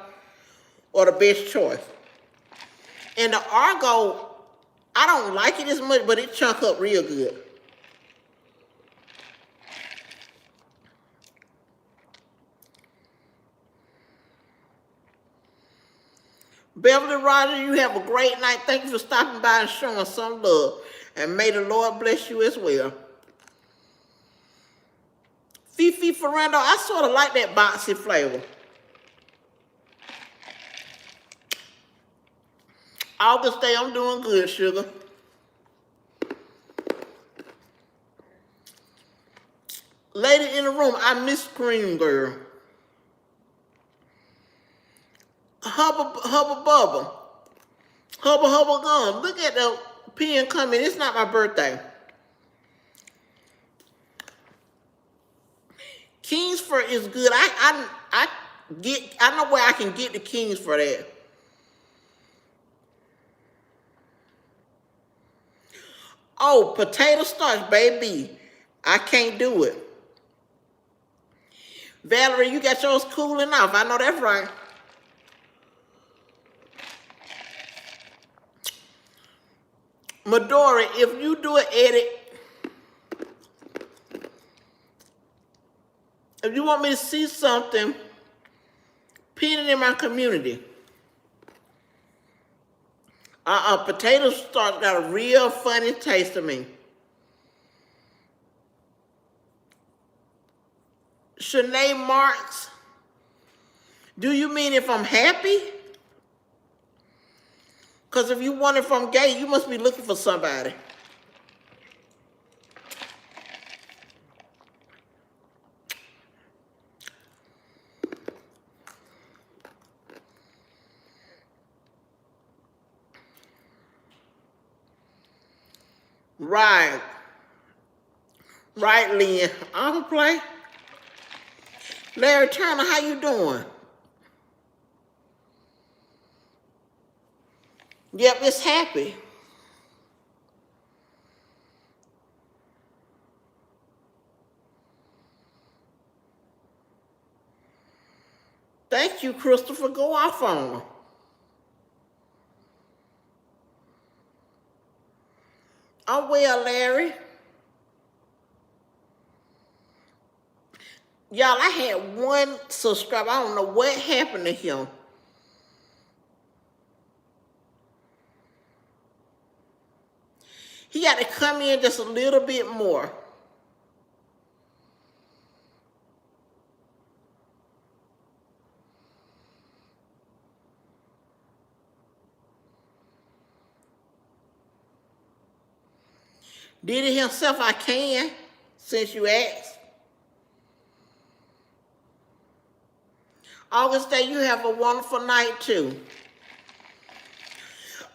or the Best Choice. And the Argo, I don't like it as much, but it chunk up real good. Beverly Roger, you have a great night. Thank you for stopping by and showing some love. And may the Lord bless you as well. Fifi Ferrando, I sort of like that boxy flavor. August Day, I'm doing good, sugar. Lady in the room, I miss Cream Girl. Hubba Bubba. Hubba Gum. Look at the pen coming. It's not my birthday. Kingsford is good. I know where I can get the Kingsford at. Oh, potato starch, baby. I can't do it. Valerie, you got yours cooling off. I know that's right. Midori, if you do an edit, if you want me to see something, pin it in my community. Potato starch got a real funny taste to me. Shanae Marks, do you mean if I'm happy? Because if you wonder if I'm gay, you must be looking for somebody. Right. Right, Lynn. I'll play. Larry Turner, how you doing? Yep, it's happy. Thank you, Christopher. Go off on her. I'm well, Larry. Y'all, I had one subscriber. I don't know what happened to him. He got to come in just a little bit more. Did it himself, I can, since you asked. August Day, you have a wonderful night too.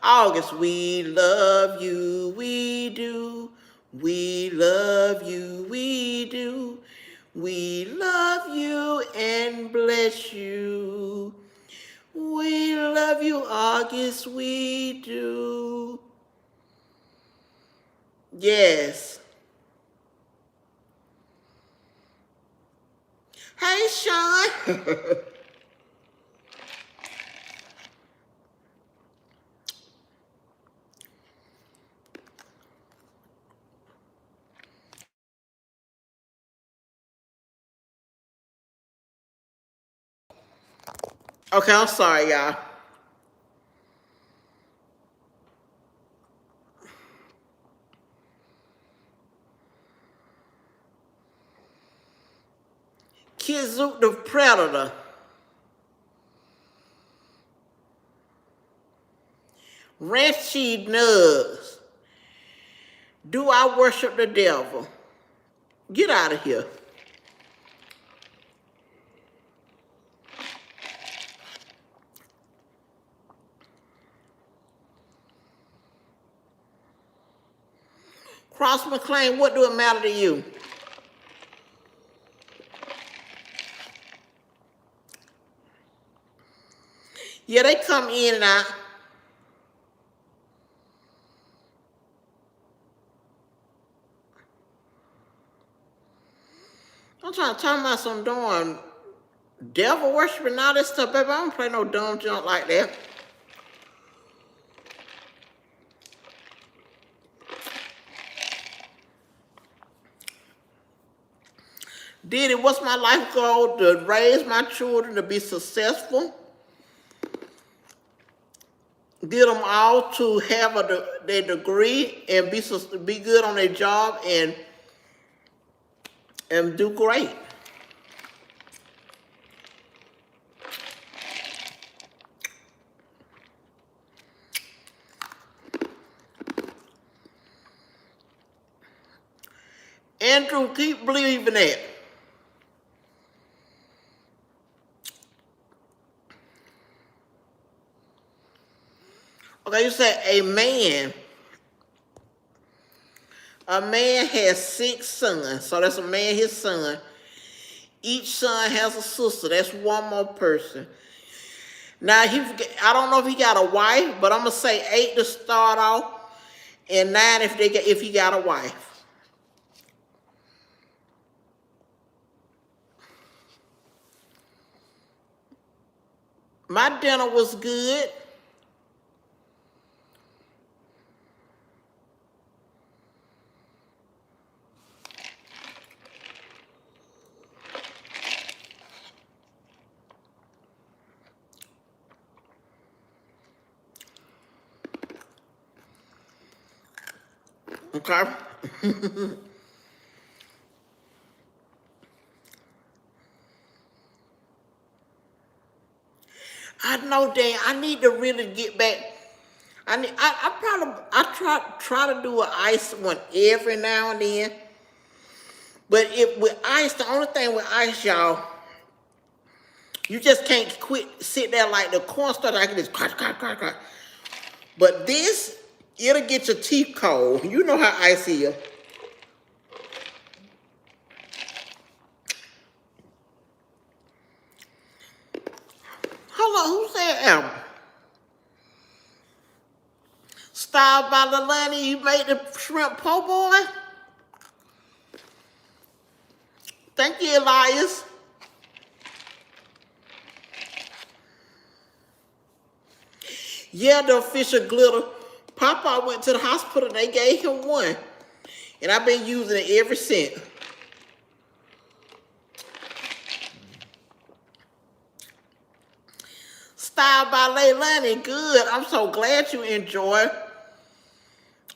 August, we love you, we do. We love you, we do. We love you and bless you. We love you, August, we do. Yes. Hey, Sean. Okay, I'm sorry, y'all. Kizook the Predator. Ranchie Nugs. Do I worship the devil? Get out of here. Cross McClain, what do it matter to you? Yeah, they come in and out. I'm trying to talk about some darn devil worshiping and all this stuff, baby. I don't play no dumb junk like that. Diddy, what's my life goal? To raise my children to be successful. Get them all to have their degree and be good on their job and do great. Andrew, keep believing that. Okay, you said a man. A man has 6 sons, so that's a man, his son. Each son has a sister. That's one more person. Now, I don't know if he got a wife, but I'm going to say 8 to start off and 9 if he got a wife. My dinner was good. Okay? I know, Dan. I need to really get back. I try to do an ice one every now and then. But if with ice, the only thing with ice, y'all, you just can't quit sit there like the cornstarch. I can just crack, crack, crack, crack. But this, it'll get your teeth cold. You know how ice is. Hold on, who said Amber? Styled by Lilani, you made the shrimp po' boy? Thank you, Elias. Yeah, the official glitter. Papa went to the hospital and they gave him one. And I've been using it ever since. Styled by Leilani, good. I'm so glad you enjoy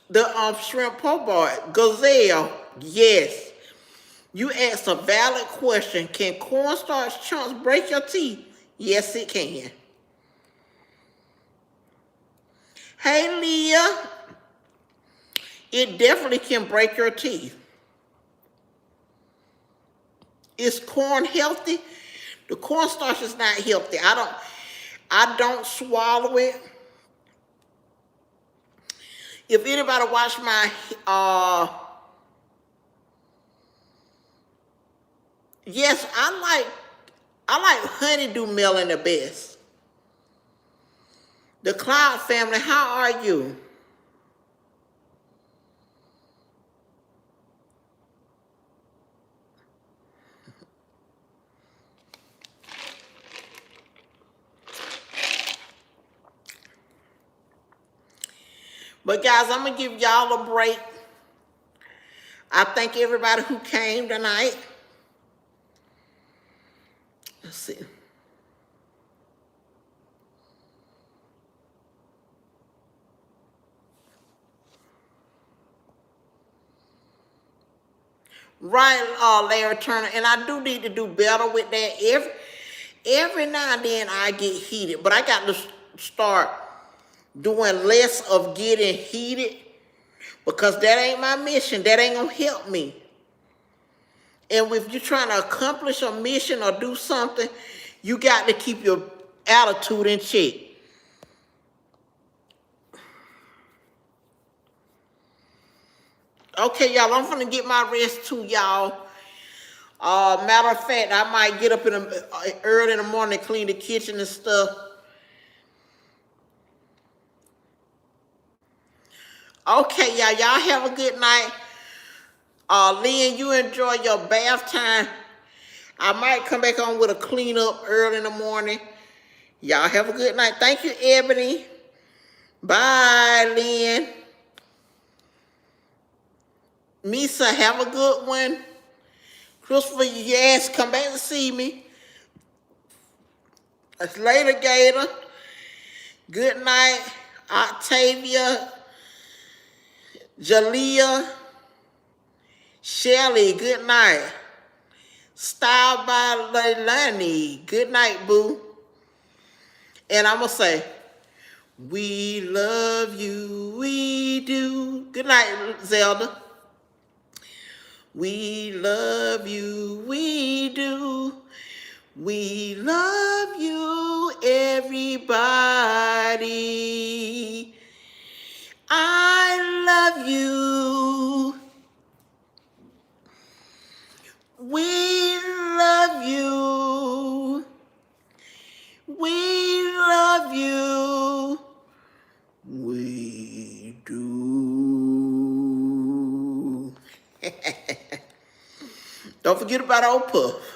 the shrimp po' boy. Gazelle, yes. You asked a valid question. Can cornstarch chunks break your teeth? Yes, it can. Hey, Leah. It definitely can break your teeth. Is corn healthy? The cornstarch is not healthy. I don't swallow it. If anybody watch my yes, I like honeydew melon the best. The Cloud family, how are you? But guys, I'm gonna give y'all a break. I thank everybody who came tonight. Let's see. Right, Larry Turner, and I do need to do better with that. Every now and then I get heated, but I got to start doing less of getting heated because that ain't my mission. That ain't gonna help me. And if you're trying to accomplish a mission or do something, you got to keep your attitude in check. Okay, y'all, I'm gonna get my rest too, y'all. Matter of fact, I might get up early in the morning, clean the kitchen and stuff. Okay, y'all have a good night. Lynn, you enjoy your bath time. I might come back on with a cleanup early in the morning. Y'all have a good night. Thank you, Ebony. Bye, Lynn. Misa, have a good one. Christopher, yes, come back and see me. It's later, Gator. Good night, Octavia, Jalea, Shelly, good night. Styled by Leilani, good night, boo. And I'm going to say, we love you, we do. Good night, Zelda. We love you, we do. We love you, everybody. I love you. We love you. We love you. We do. Don't forget about old Puff.